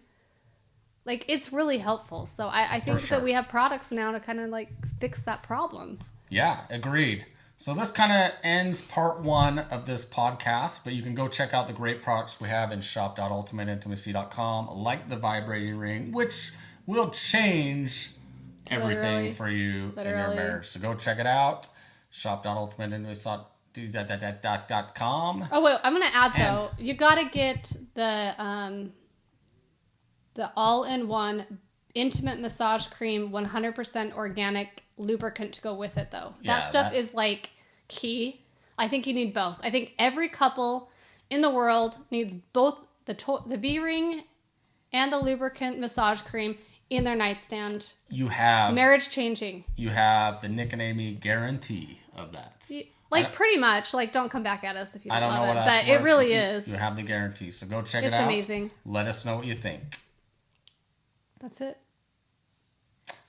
like it's really helpful. So I think that we have products now to kind of like fix that problem. Yeah, agreed. So this kind of ends part 1 of this podcast, but you can go check out the great products we have in shop.ultimateintimacy.com, like the vibrating ring, which will change everything for you in your marriage. So go check it out, shop.ultimateintimacy.com. Oh, wait, I'm going to add, though, you got to get the all-in-one intimate massage cream, 100% organic lubricant to go with it, though. That stuff is like key. I think you need both. I think every couple in the world needs both the V-ring and the lubricant massage cream in their nightstand. You have marriage changing. You have the Nick and Amy guarantee of that. Like pretty much. Like don't come back at us if you don't love it. But it really is. You have the guarantee, so go check it out. It's amazing. Let us know what you think. That's it.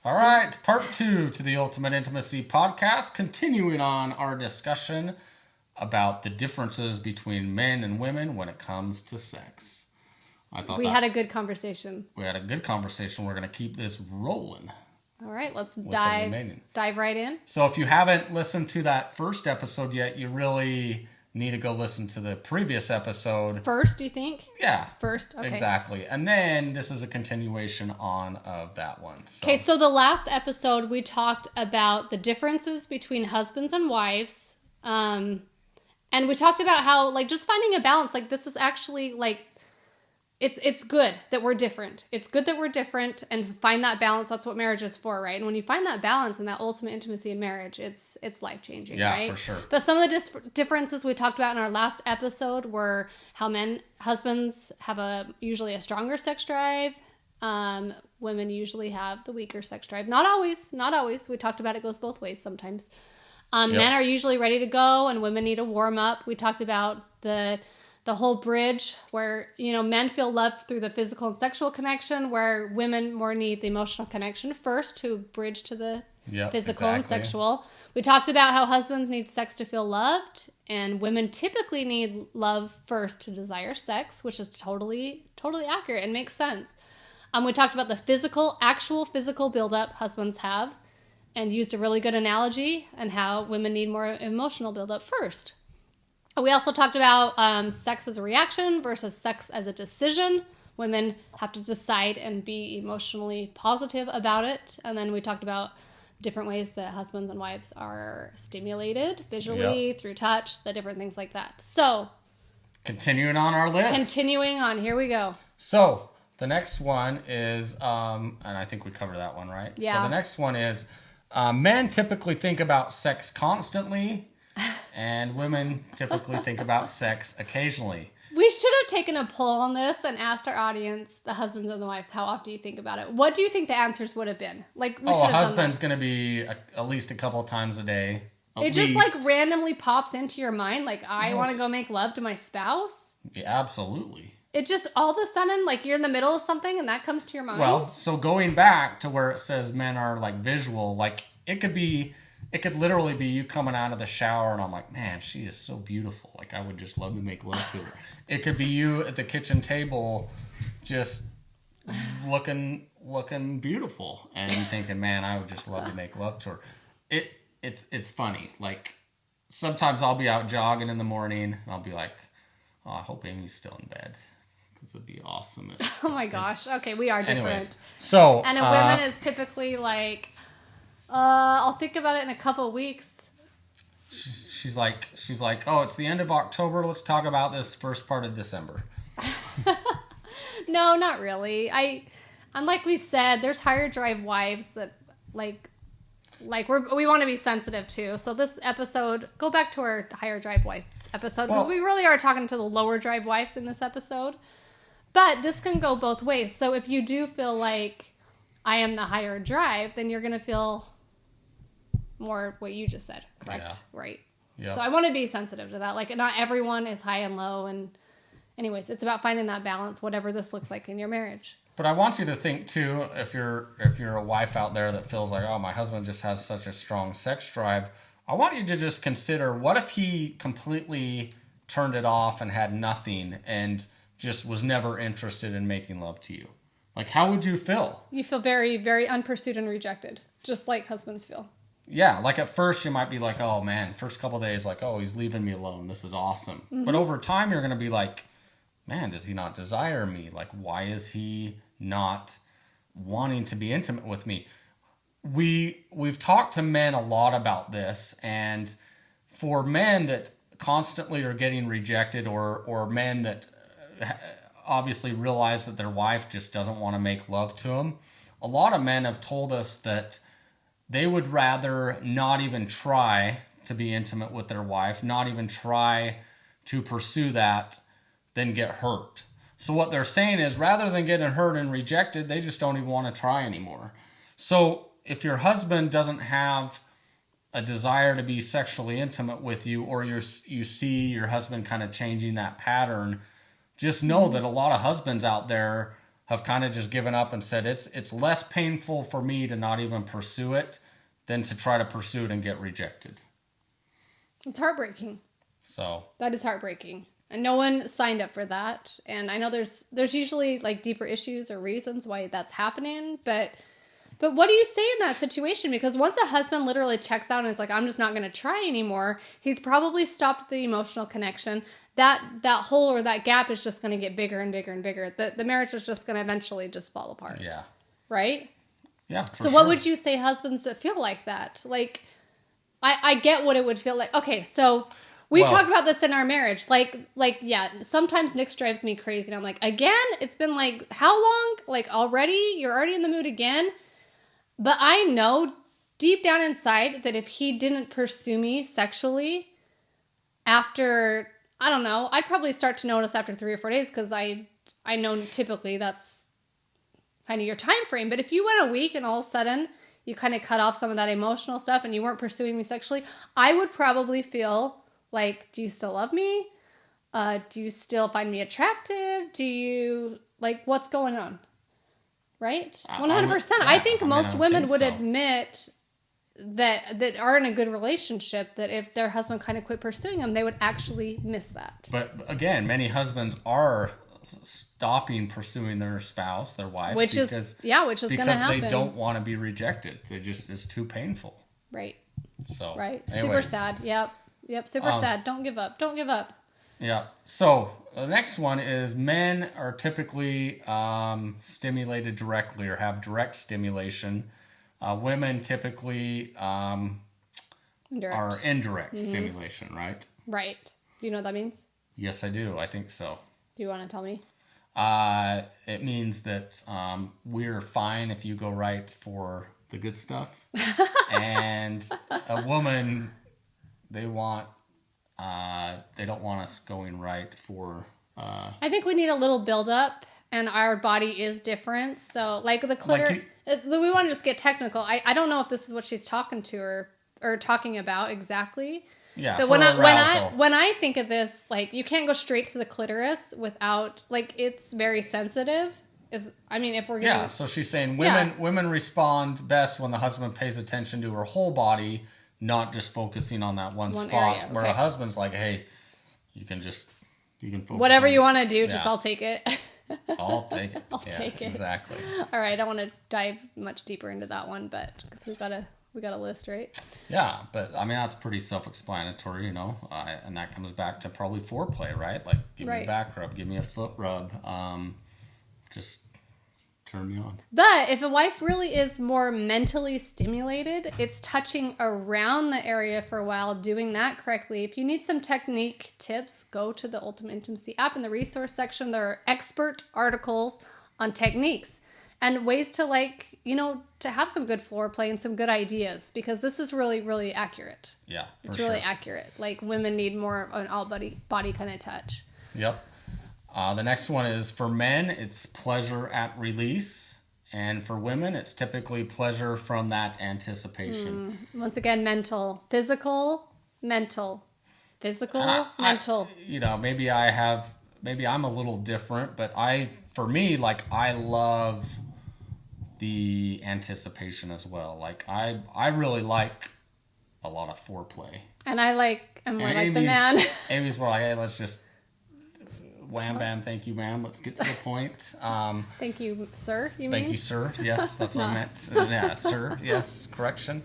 All right, part 2 to the Ultimate Intimacy podcast, continuing on our discussion about the differences between men and women when it comes to sex. We had a good conversation. We had a good conversation. We're going to keep this rolling. All right, let's dive right in. So if you haven't listened to that first episode yet, you really need to go listen to the previous episode. First, do you think? Yeah. First, okay. Exactly. And then this is a continuation on of that one. Okay, so the last episode we talked about the differences between husbands and wives. And we talked about how, like, just finding a balance. Like, this is actually, like, it's good that we're different. It's good that we're different and find that balance. That's what marriage is for, right? And when you find that balance and that ultimate intimacy in marriage, it's life-changing, right? Yeah, for sure. But some of the differences we talked about in our last episode were how husbands have usually a stronger sex drive. Women usually have the weaker sex drive. Not always. We talked about it goes both ways sometimes. Men are usually ready to go and women need a warm up. We talked about the whole bridge where, men feel love through the physical and sexual connection, where women more need the emotional connection first to bridge to the physical and sexual. We talked about how husbands need sex to feel loved, and women typically need love first to desire sex, which is totally accurate and makes sense. We talked about the actual physical buildup husbands have, and used a really good analogy and how women need more emotional buildup first. We also talked about sex as a reaction versus sex as a decision. Women have to decide and be emotionally positive about it. And then we talked about different ways that husbands and wives are stimulated visually, through touch, the different things like that. So, continuing on our list. Continuing on, here we go. So, the next one is, and I think we covered that one, right? Yeah. So the next one is, men typically think about sex constantly. And women typically think about sex occasionally. We should have taken a poll on this and asked our audience, the husbands and the wives, how often do you think about it? What do you think the answers would have been? Like, we should have a husband's going to be at least a couple of times a day. Just like randomly pops into your mind, like, I want to go make love to my spouse. Yeah, absolutely. It just all of a sudden, like, you're in the middle of something and that comes to your mind. Well, so going back to where it says men are like visual, like it could literally be you coming out of the shower and I'm like, man, she is so beautiful. Like, I would just love to make love to her. It could be you at the kitchen table just looking beautiful and thinking, man, I would just love to make love to her. It's funny. Like, sometimes I'll be out jogging in the morning and I'll be like, oh, I hope Amy's still in bed. Because it'd be awesome. Oh my gosh. Okay, we are different. Anyways, so... And a woman is typically like... I'll think about it in a couple of weeks. She's like, oh, it's the end of October. Let's talk about this first part of December. No, not really. And like we said, there's higher drive wives that we want to be sensitive to. So this episode, go back to our higher drive wife episode because we really are talking to the lower drive wives in this episode. But this can go both ways. So if you do feel like I am the higher drive, then you're going to feel more what you just said, correct? Yeah. Right. Yep. So I want to be sensitive to that. Like, not everyone is high and low. And anyways, it's about finding that balance, whatever this looks like in your marriage. But I want you to think too, if you're a wife out there that feels like, oh, my husband just has such a strong sex drive, I want you to just consider, what if he completely turned it off and had nothing and just was never interested in making love to you? Like, how would you feel? You feel very, very unpursued and rejected, just like husbands feel. Yeah, like at first you might be like, oh man, first couple of days, like, oh, he's leaving me alone. This is awesome. Mm-hmm. But over time, you're going to be like, man, does he not desire me? Like, why is he not wanting to be intimate with me? We've talked to men a lot about this, and for men that constantly are getting rejected, or men that obviously realize that their wife just doesn't want to make love to them, a lot of men have told us that they would rather not even try to be intimate with their wife, not even try to pursue that, than get hurt. So what they're saying is rather than getting hurt and rejected, they just don't even want to try anymore. So if your husband doesn't have a desire to be sexually intimate with you, or you see your husband kind of changing that pattern, just know that a lot of husbands out there have kind of just given up and said it's less painful for me to not even pursue it than to try to pursue it and get rejected. It's heartbreaking. So that is heartbreaking. And no one signed up for that. And I know there's usually like deeper issues or reasons why that's happening, but what do you say in that situation? Because once a husband literally checks out and is like, I'm just not going to try anymore, he's probably stopped the emotional connection. That hole or that gap is just going to get bigger and bigger and bigger. The marriage is just going to eventually just fall apart. Yeah. Right? Yeah. So what would you say husbands that feel like that? Like, I get what it would feel like. Okay, so we talked about this in our marriage. Like, yeah, sometimes Nick drives me crazy. And I'm like, again? It's been like, how long? Like, already? You're already in the mood again? But I know deep down inside that if he didn't pursue me sexually after, I don't know, I'd probably start to notice after 3 or 4 days because I know typically that's kind of your time frame. But if you went a week and all of a sudden you kind of cut off some of that emotional stuff and you weren't pursuing me sexually, I would probably feel like, do you still love me? Do you still find me attractive? Do you, like, what's going on? Right? 100%. I think most women would admit that are in a good relationship that if their husband kind of quit pursuing them, they would actually miss that. But again, many husbands are stopping pursuing their spouse, their wife, which is going to happen because they don't want to be rejected. It's too painful. Right. So right. Super sad. Yep. Super sad. Don't give up. Yeah. So the next one is men are typically stimulated directly or have direct stimulation. Women typically are indirect stimulation, right? Right. Do you know what that means? Yes, I do. I think so. Do you want to tell me? It means that we're fine if you go right for the good stuff. And a woman, they don't want us going right for... I think we need a little build-up, and our body is different. So, like the clitoris... we want to just get technical. I don't know if this is what she's talking to or talking about exactly. Yeah, but when I think of this, like, you can't go straight to the clitoris without, like, it's very sensitive. If we're getting... Yeah, so she's saying women respond best when the husband pays attention to her whole body, not just focusing on that one spot. Area, okay. Where a husband's like, hey, you can focus whatever you want to do, just I'll take it. I'll take it. I'll take it. Exactly. All right, I don't want to dive much deeper into that one, but because we got a list, right? Yeah, but that's pretty self-explanatory, and that comes back to probably foreplay, right? Like, give me a back rub, give me a foot rub, just turn me on. But if a wife really is more mentally stimulated, it's touching around the area for a while, doing that correctly. If you need some technique tips, go to the Ultimate Intimacy app. In the resource section, there are expert articles on techniques and ways to, to have some good foreplay and some good ideas, because this is really, really accurate. Yeah, it's really accurate. Like, women need more of an all-body kind of touch. Yep. The next one is for men, it's pleasure at release. And for women, it's typically pleasure from that anticipation. Once again, mental. Physical, mental. Physical, mental. Maybe I'm a little different, but I love the anticipation as well. Like, I really like a lot of foreplay. And I'm more like the man. Amy's more like, hey, let's just wham bam, thank you, ma'am. Let's get to the point. Thank you, sir. Thank you, sir. Yes, that's what I meant. Yeah, sir. Yes, correction.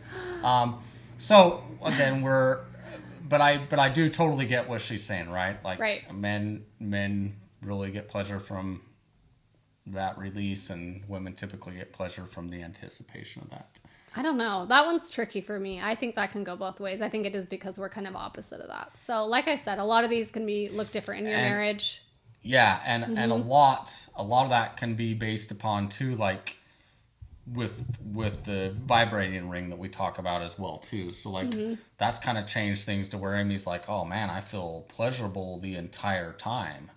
So again, but I do totally get what she's saying, right? Like, men really get pleasure from that release, and women typically get pleasure from the anticipation of that. I don't know. That one's tricky for me. I think that can go both ways. I think it is because we're kind of opposite of that. So, like I said, a lot of these can look different in your marriage. Yeah, and a lot of that can be based upon too, like with the vibrating ring that we talk about as well too. So that's kind of changed things to where Amy's like, oh man, I feel pleasurable the entire time.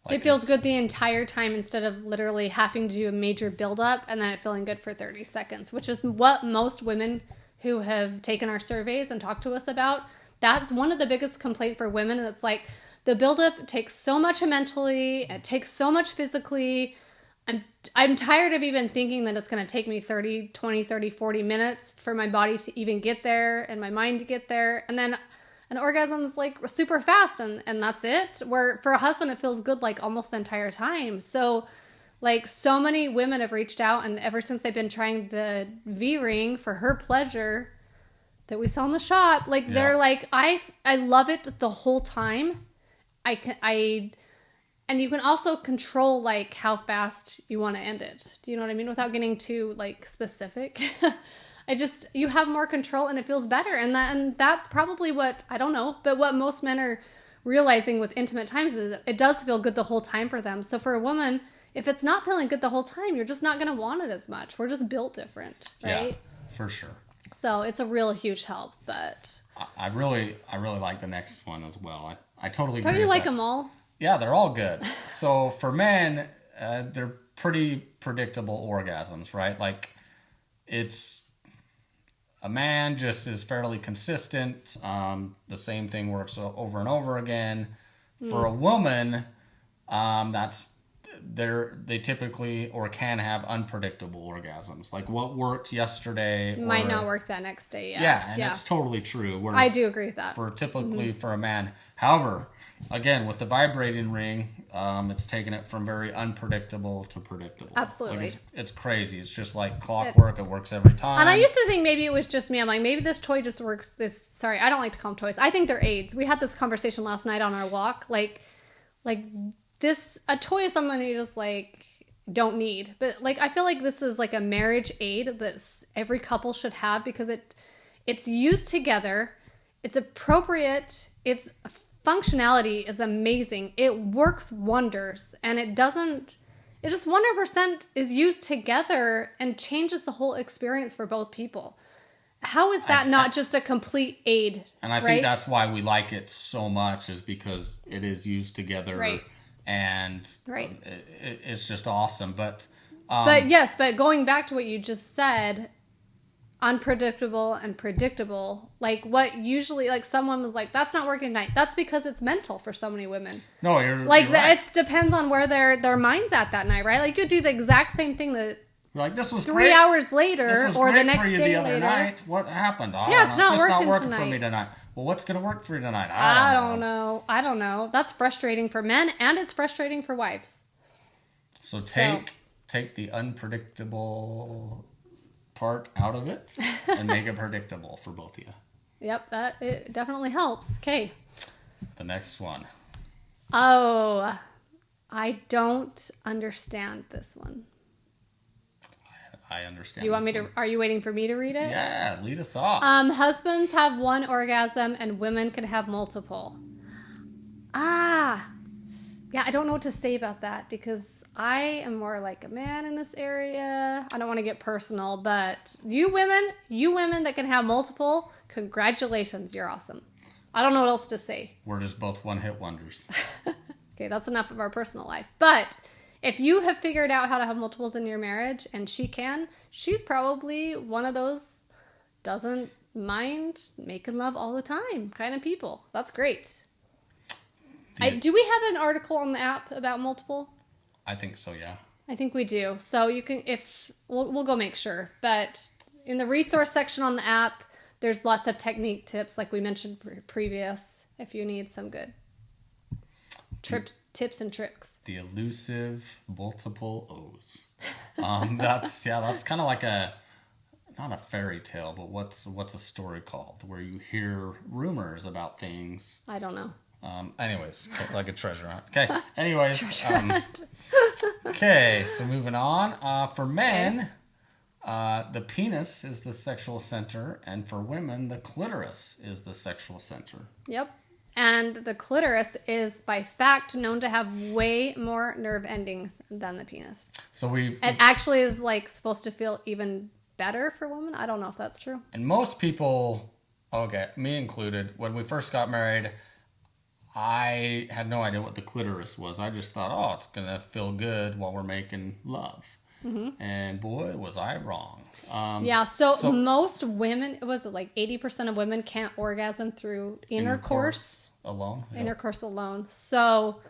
Like, it feels good the entire time instead of literally having to do a major buildup and then it feeling good for 30 seconds, which is what most women who have taken our surveys and talked to us about. That's one of the biggest complaints for women. And it's like the buildup takes so much mentally, it takes so much physically. I'm tired of even thinking that it's going to take me 30, 20, 30, 40 minutes for my body to even get there and my mind to get there. And then an orgasm is like super fast and that's it. Where for a husband, it feels good like almost the entire time. So like so many women have reached out, and ever since they've been trying the V-ring for her pleasure that we sell in the shop, like they're like, I love it the whole time. And you can also control like how fast you want to end it. Do you know what I mean? Without getting too like specific. You have more control and it feels better. And that's probably what, I don't know, but what most men are realizing with intimate times is that it does feel good the whole time for them. So for a woman, if it's not feeling good the whole time, you're just not going to want it as much. We're just built different, right? Yeah, for sure. So it's a real huge help, but I really like the next one as well. I totally agree. Don't you like them all? Yeah, they're all good. So for men, they're pretty predictable orgasms, right? Like it's a man just is fairly consistent. The same thing works over and over again. For a woman, they typically or can have unpredictable orgasms. Like what worked yesterday might not work that next day. Yeah, it's totally true. I do agree with that. For typically for a man. However, again, with the vibrating ring, it's taking it from very unpredictable to predictable. Absolutely. Like it's crazy. It's just like clockwork. It works every time. And I used to think maybe it was just me. I'm like, maybe this toy just works. Sorry, I don't like to call them toys. I think they're aids. We had this conversation last night on our walk. Like a toy is something you just like don't need. But like, I feel like this is like a marriage aid that every couple should have because it's used together. It's appropriate. Its functionality is amazing. It works wonders, and it just 100% is used together and changes the whole experience for both people. How is that not just a complete aid? And I think that's why we like it so much is because it is used together. Right. And it's just awesome. But going back to what you just said, unpredictable and predictable, like what usually, like someone was like, that's not working tonight. That's because it's mental for so many women. No, you're like, right. It depends on where their mind's at that night, right? Like you do the exact same thing that like this was 3 hours later or the next day the other later. Night. What happened? It's not working for me tonight. Well, what's going to work for you tonight? I don't know. That's frustrating for men, and it's frustrating for wives. So take the unpredictable part out of it and make it predictable for both of you. Yep, it definitely helps. Okay. The next one. Oh, I don't understand this one. I understand. Do you want me to? Are you waiting for me to read it? Yeah, lead us off. Husbands have one orgasm and women can have multiple. Yeah, I don't know what to say about that because I am more like a man in this area. I don't want to get personal, but you women that can have multiple, congratulations, you're awesome. I don't know what else to say. We're just both one-hit wonders. Okay, that's enough of our personal life. But if you have figured out how to have multiples in your marriage and she's probably one of those doesn't mind making love all the time kind of people. That's great. Do we have an article on the app about multiple? I think so, yeah. I think we do. So you can, we'll go make sure. But in the resource section on the app, there's lots of technique tips like we mentioned previous if you need some good tips and tricks. The elusive multiple O's. That's kind of like not a fairy tale, but what's a story called where you hear rumors about things? I don't know. Anyways, like a treasure hunt. Okay. Anyways. Okay. So moving on. For men, the penis is the sexual center, and for women, the clitoris is the sexual center. Yep. And the clitoris is, by fact, known to have way more nerve endings than the penis. So it actually is like supposed to feel even better for women. I don't know if that's true. And most people, okay, me included, when we first got married, I had no idea what the clitoris was. I just thought, oh, it's going to feel good while we're making love. Mm-hmm. And boy, was I wrong. So most women, was it like 80% of women can't orgasm through intercourse alone? Yep. Intercourse alone. So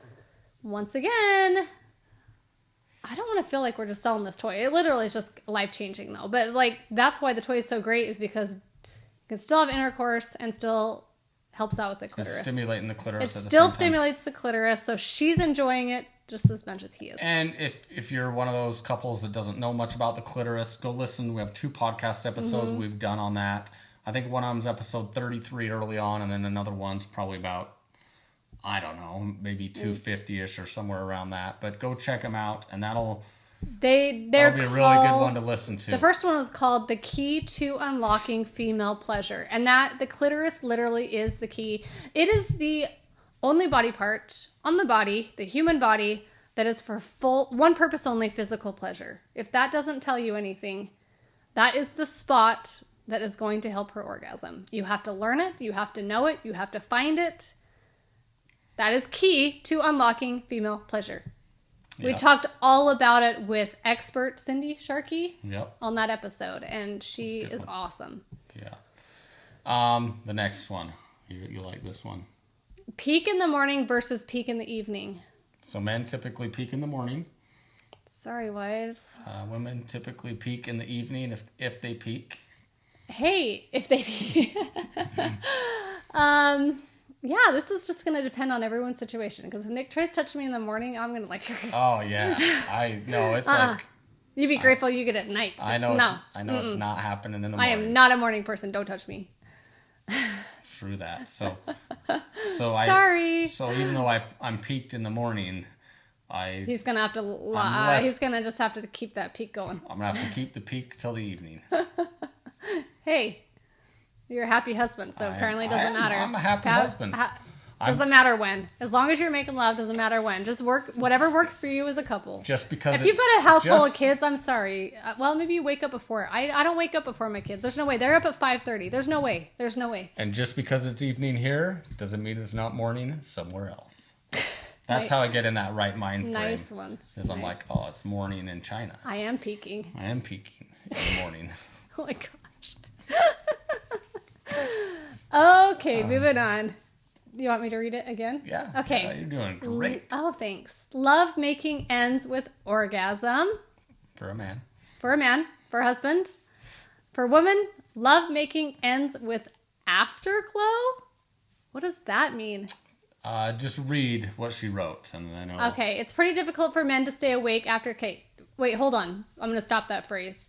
once again, I don't want to feel like we're just selling this toy. It literally is just life-changing, though. But, like, that's why the toy is so great, is because you can still have intercourse and still helps out with the clitoris. It's stimulating the clitoris It at the still same stimulates the clitoris, so she's enjoying it just as much as he is. And if you're one of those couples that doesn't know much about the clitoris, go listen. We have 2 podcast episodes we've done on that. I think one of them's episode 33 early on, and then another one's probably about, I don't know, maybe 250-ish or somewhere around that. But go check them out, and that'll be a really good one to listen to. The first one was called The Key to Unlocking Female Pleasure. And that the clitoris literally is the key. It is the only body part on the body, the human body, that is for one purpose only, physical pleasure. If that doesn't tell you anything, that is the spot that is going to help her orgasm. You have to learn it. You have to know it. You have to find it. That is key to unlocking female pleasure. Yeah. We talked all about it with expert Cindy Sharkey on that episode, and she is awesome. Yeah. The next one. You like this one. Peak in the morning versus peak in the evening. So men typically peak in the morning. Sorry, wives. Women typically peak in the evening if they peak. Hey, if they peak. Yeah, this is just going to depend on everyone's situation. Because if Nick tries touching me in the morning, I'm going to like... Oh, yeah. I know. It's like... You'd be grateful you get it at night. I know. It's not happening in the morning. I am not a morning person. Don't touch me. True that. So Sorry. So even though I'm peaked in the morning, he's going to have to lie. He's going to just have to keep that peak going. I'm going to have to keep the peak till the evening. Hey. You're a happy husband, so apparently it doesn't matter. I'm a happy husband. Doesn't matter when. As long as you're making love, doesn't matter when. Just work, whatever works for you as a couple. Just because if you've got a house full of kids, I'm sorry. Well, maybe you wake up before. I don't wake up before my kids. There's no way. They're up at 5:30. There's no way. There's no way. And just because it's evening here, doesn't mean it's not morning somewhere else. That's how I get in that right mind frame. Nice one. Is I'm like, oh, it's morning in China. I am peaking in the morning. Oh my gosh. Okay, moving on. You want me to read it again? Yeah. Okay. Yeah, you're doing great. Oh, thanks. Love making ends with orgasm. For a man. For a man. For a husband. For women, love making ends with afterglow? What does that mean? Just read what she wrote. And then Okay, it's pretty difficult for men to stay awake after... Okay, wait, hold on. I'm going to stop that phrase.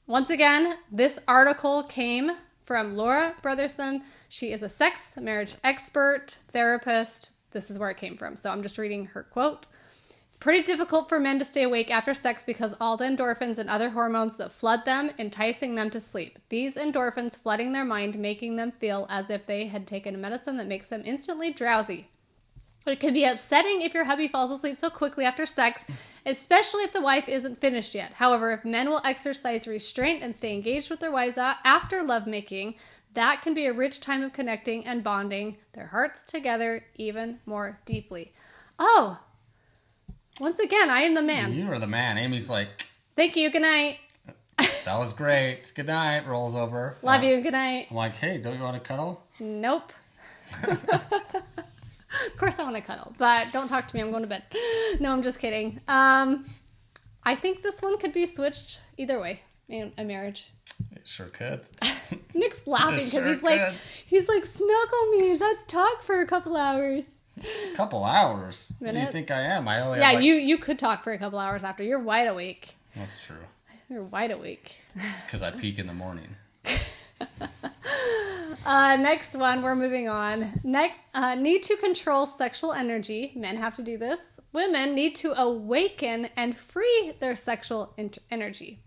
Once again, this article came from Laura Brotherson. She is a sex marriage expert, therapist. This is where it came from. So I'm just reading her quote. It's pretty difficult for men to stay awake after sex because all the endorphins and other hormones that flood them, enticing them to sleep. These endorphins flooding their mind, making them feel as if they had taken a medicine that makes them instantly drowsy. It can be upsetting if your hubby falls asleep so quickly after sex, especially if the wife isn't finished yet. However, if men will exercise restraint and stay engaged with their wives after lovemaking, that can be a rich time of connecting and bonding their hearts together even more deeply. Oh, once again, I am the man. You are the man. Amy's like... Thank you. Good night. That was great. Good night. Rolls over. Love you. Good night. I'm like, hey, don't you want to cuddle? Nope. Of course I want to cuddle, but don't talk to me. I'm going to bed. No, I'm just kidding. I think this one could be switched either way in a marriage. It sure could. Nick's laughing because he's like, snuggle me. Let's talk for a couple hours. Couple hours? Minutes? What do you think I am? I only you could talk for a couple hours after. You're wide awake. That's true. You're wide awake. It's because I peak in the morning. Next one, we're moving on. Need to control sexual energy. Men have to do this. Women need to awaken and free their sexual energy.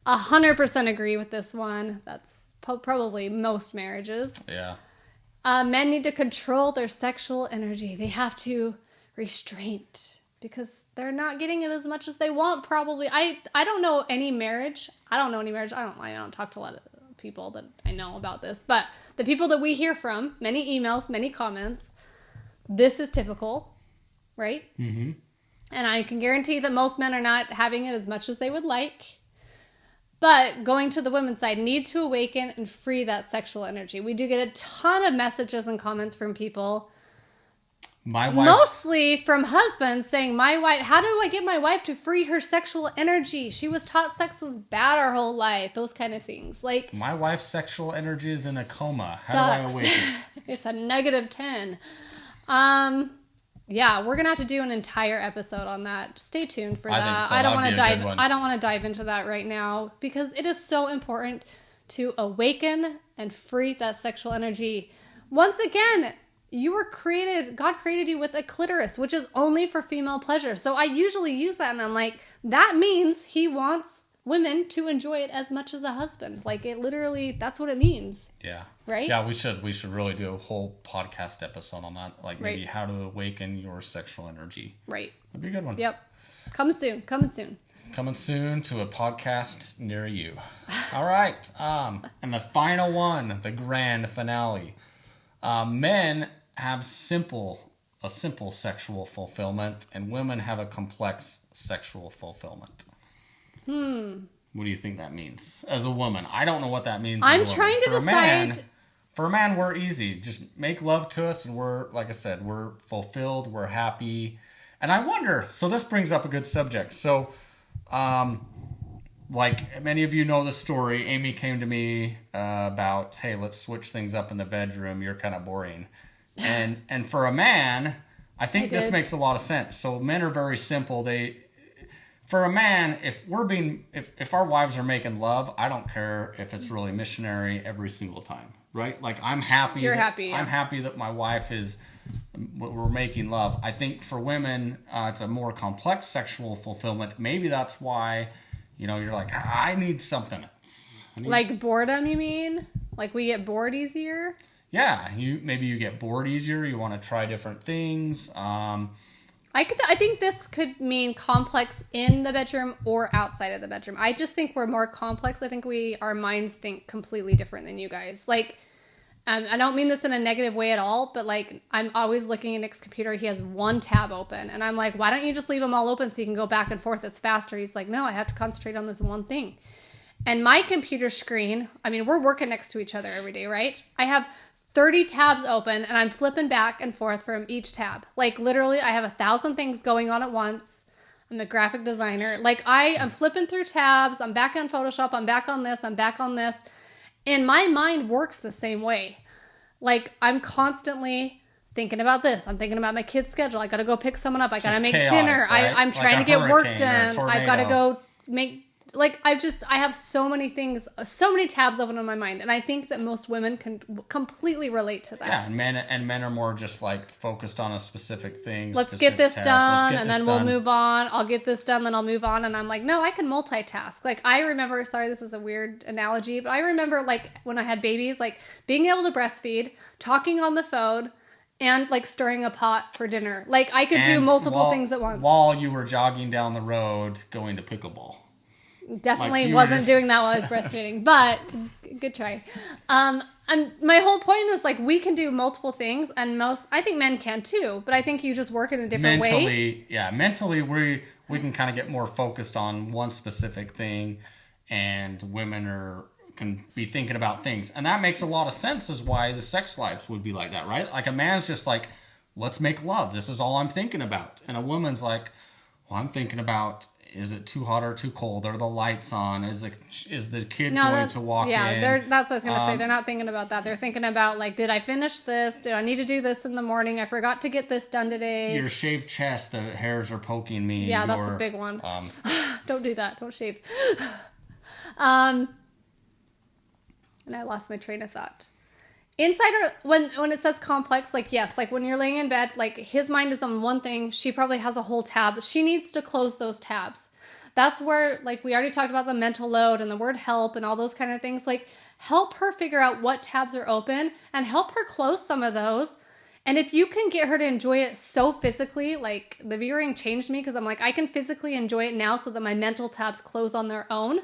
100% agree with this one. That's probably most marriages. Yeah. Men need to control their sexual energy. They have to restraint because they're not getting it as much as they want. Probably. I don't know any marriage. I don't talk to a lot of people that I know about this, but the people that we hear from, many emails, many comments, this is typical, right? Mm-hmm. And I can guarantee that most men are not having it as much as they would like. But going to the women's side, need to awaken and free that sexual energy. We do get a ton of messages and comments from people. Mostly from husbands saying, my wife, how do I get my wife to free her sexual energy? She was taught sex was bad our whole life. Those kind of things. Like, my wife's sexual energy is in a coma. How do I awaken it? It's a -10. Yeah, we're gonna have to do an entire episode on that. Stay tuned for that. I think so. I don't want to dive into that right now because it is so important to awaken and free that sexual energy. Once again, God created you with a clitoris, which is only for female pleasure. So I usually use that and I'm like, that means he wants women to enjoy it as much as a husband. Like, it literally, that's what it means. Yeah. Right? Yeah, we should really do a whole podcast episode on that. Like, maybe how to awaken your sexual energy. Right. That'd be a good one. Yep. Coming soon. Coming soon to a podcast near you. All right. And the final one, the grand finale. Men have a simple sexual fulfillment, and women have a complex sexual fulfillment. What do you think that means? As a woman, I don't know what that means. I'm trying to decide. For a man, we're easy. Just make love to us, and we're, like I said, we're fulfilled, we're happy. And I wonder. So this brings up a good subject. So, like many of you know the story, Amy came to me about, hey, let's switch things up in the bedroom. You're kind of boring. And for a man, I think this makes a lot of sense. So men are very simple. For a man, if our wives are making love, I don't care if it's really missionary every single time, right? Like, I'm happy. You're happy. Yeah. I'm happy that my wife we're making love. I think for women, it's a more complex sexual fulfillment. Maybe that's why, you're like, I need something else. Like boredom, you mean? Like we get bored easier? Yeah, maybe you get bored easier. You want to try different things. I think this could mean complex in the bedroom or outside of the bedroom. I just think we're more complex. I think our minds think completely different than you guys. Like, I don't mean this in a negative way at all, but like, I'm always looking at Nick's computer. He has one tab open, and I'm like, why don't you just leave them all open so you can go back and forth? It's faster. He's like, no, I have to concentrate on this one thing. And my computer screen, I mean, we're working next to each other every day, right? I have 30 tabs open, and I'm flipping back and forth from each tab. Like, literally, I have 1,000 things going on at once. I'm a graphic designer. Like, I am flipping through tabs. I'm back on Photoshop. I'm back on this. I'm back on this. And my mind works the same way. Like, I'm constantly thinking about this. I'm thinking about my kid's schedule. I got to go pick someone up. I got to make dinner. Right? I'm trying to get work done. I've got to go make... Like, I have so many things, so many tabs open in my mind. And I think that most women can completely relate to that. Yeah, and men are more just like focused on a specific thing. Let's get this done, and then we'll move on. I'll get this done, then I'll move on. And I'm like, no, I can multitask. Like, I remember, sorry, this is a weird analogy, but I remember, like, when I had babies, like, being able to breastfeed, talking on the phone, and, like, stirring a pot for dinner. Like, I could do multiple things at once. While you were jogging down the road going to pickleball. Definitely wasn't doing that while I was breastfeeding, but good try. And my whole point is, like, we can do multiple things, and I think men can too, but I think you just work in a different way. Yeah, mentally we can kind of get more focused on one specific thing, and women can be thinking about things. And that makes a lot of sense as why the sex lives would be like that, right? Like, a man's just like, let's make love. This is all I'm thinking about. And a woman's like, well, I'm thinking about, is it too hot or too cold? Are the lights on? Is the kid going to walk in? Yeah, that's what I was going to say. They're not thinking about that. They're thinking about, like, did I finish this? Did I need to do this in the morning? I forgot to get this done today. Your shaved chest, the hairs are poking me. Yeah, that's a big one. Don't do that. Don't shave. And I lost my train of thought. Inside, when it says complex, like, yes, like when you're laying in bed, like, his mind is on one thing. She probably has a whole tab. She needs to close those tabs. That's where, like, we already talked about the mental load and the word help and all those kind of things. Like, help her figure out what tabs are open and help her close some of those. And if you can get her to enjoy it so physically, like, the viewing changed me because I'm like, I can physically enjoy it now so that my mental tabs close on their own.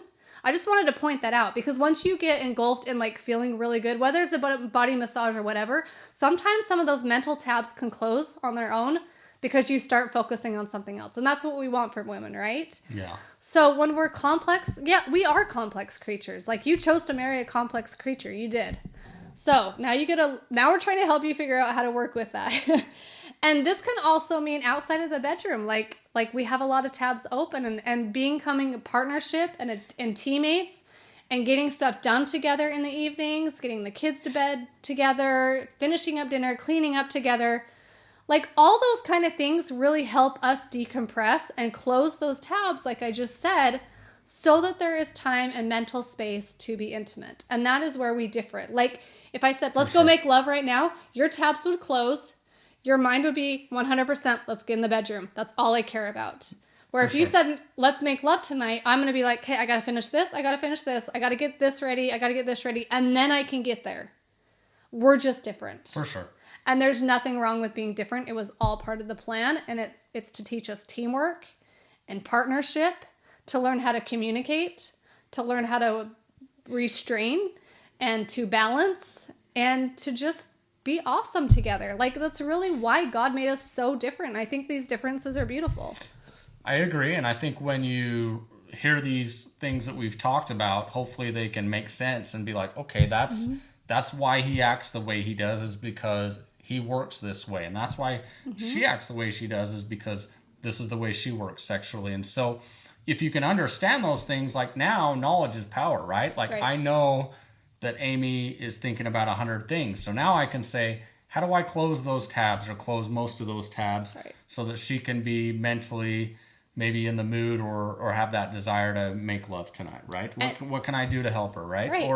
I just wanted to point that out, because once you get engulfed in like feeling really good, whether it's a body massage or whatever, sometimes some of those mental tabs can close on their own because you start focusing on something else. And that's what we want from women, right? Yeah. So when we're complex, we are complex creatures. Like, you chose to marry a complex creature. You did. So now we're trying to help you figure out how to work with that. And this can also mean outside of the bedroom. Like we have a lot of tabs open, and becoming a partnership and teammates, and getting stuff done together in the evenings, getting the kids to bed together, finishing up dinner, cleaning up together. Like, all those kind of things really help us decompress and close those tabs, like I just said, so that there is time and mental space to be intimate. And that is where we differ. Like, if I said, let's go make love right now, your tabs would close. Your mind would be 100%, let's get in the bedroom. That's all I care about. Where if you said, let's make love tonight, I'm going to be like, okay, I got to finish this. I got to finish this. I got to get this ready. I got to get this ready. And then I can get there. We're just different. For sure. And there's nothing wrong with being different. It was all part of the plan. And it's to teach us teamwork and partnership, to learn how to communicate, to learn how to restrain and to balance, and to just be awesome together. Like, that's really why God made us so different. I think these differences are beautiful. I agree. And I think when you hear these things that we've talked about, hopefully they can make sense and be like, okay, that's why he acts the way he does, is because he works this way. And that's why she acts the way she does, is because this is the way she works sexually. And so if you can understand those things, like, now knowledge is power, right? Like, I know that Amy is thinking about 100 things. So now I can say, how do I close those tabs, or close most of those tabs, so that she can be mentally maybe in the mood or have that desire to make love tonight, right? What can I do to help her, right?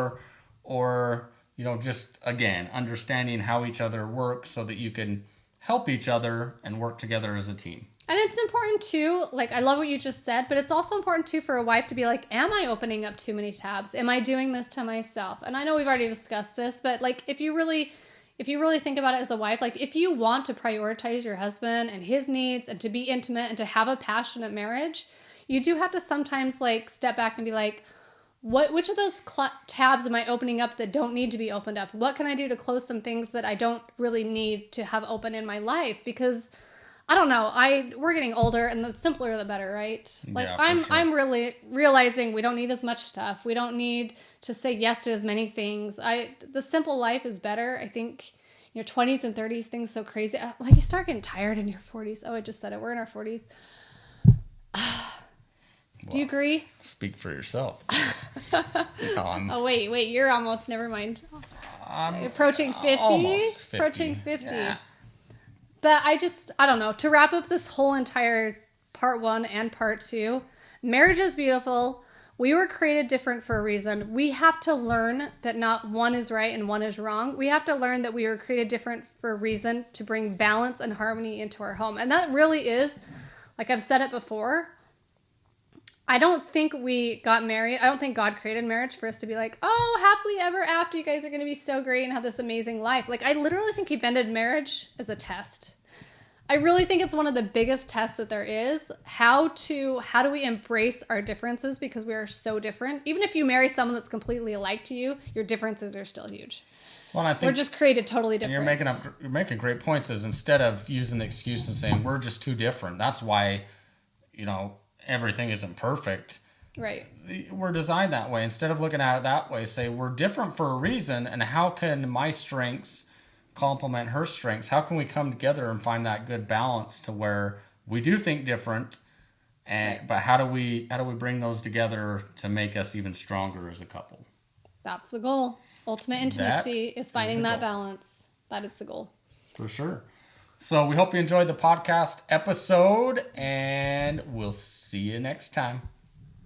Or you know, just, again, understanding how each other works so that you can help each other and work together as a team. And it's important too, like, I love what you just said, but it's also important too for a wife to be like, am I opening up too many tabs? Am I doing this to myself? And I know we've already discussed this, but like, if you really think about it as a wife, like, if you want to prioritize your husband and his needs and to be intimate and to have a passionate marriage, you do have to sometimes like step back and be like, which of those tabs am I opening up that don't need to be opened up? What can I do to close some things that I don't really need to have open in my life? Because I don't know, we're getting older, and the simpler the better, right? Like, I'm really realizing we don't need as much stuff. We don't need to say yes to as many things. The simple life is better. I think your 20s and 30s, things so crazy. Like, you start getting tired in your 40s. Oh, I just said it. We're in our 40s. Do you agree? Speak for yourself. Oh, wait. You're almost, never mind. Approaching 50? Almost 50. Approaching 50. Yeah. But I don't know. To wrap up this whole entire part 1 and part 2, marriage is beautiful. We were created different for a reason. We have to learn that not one is right and one is wrong. We have to learn that we were created different for a reason, to bring balance and harmony into our home. And that really is, like I've said it before, I don't think we got married. I don't think God created marriage for us to be like, oh, happily ever after, you guys are going to be so great and have this amazing life. Like, I literally think he invented marriage as a test. I really think it's one of the biggest tests that there is. How do we embrace our differences, because we are so different. Even if you marry someone that's completely alike to you, your differences are still huge. Well, and I think we're just created totally different. You're making great points. Is instead of using the excuse and saying we're just too different, that's why, everything isn't perfect. Right. We're designed that way. Instead of looking at it that way, say we're different for a reason, and how can my strengths complement her strengths? How can we come together and find that good balance to where we do think different, but how do we bring those together to make us even stronger as a couple? That's the goal. Ultimate intimacy is finding that balance. That is the goal. For sure. So we hope you enjoyed the podcast episode, and we'll see you next time.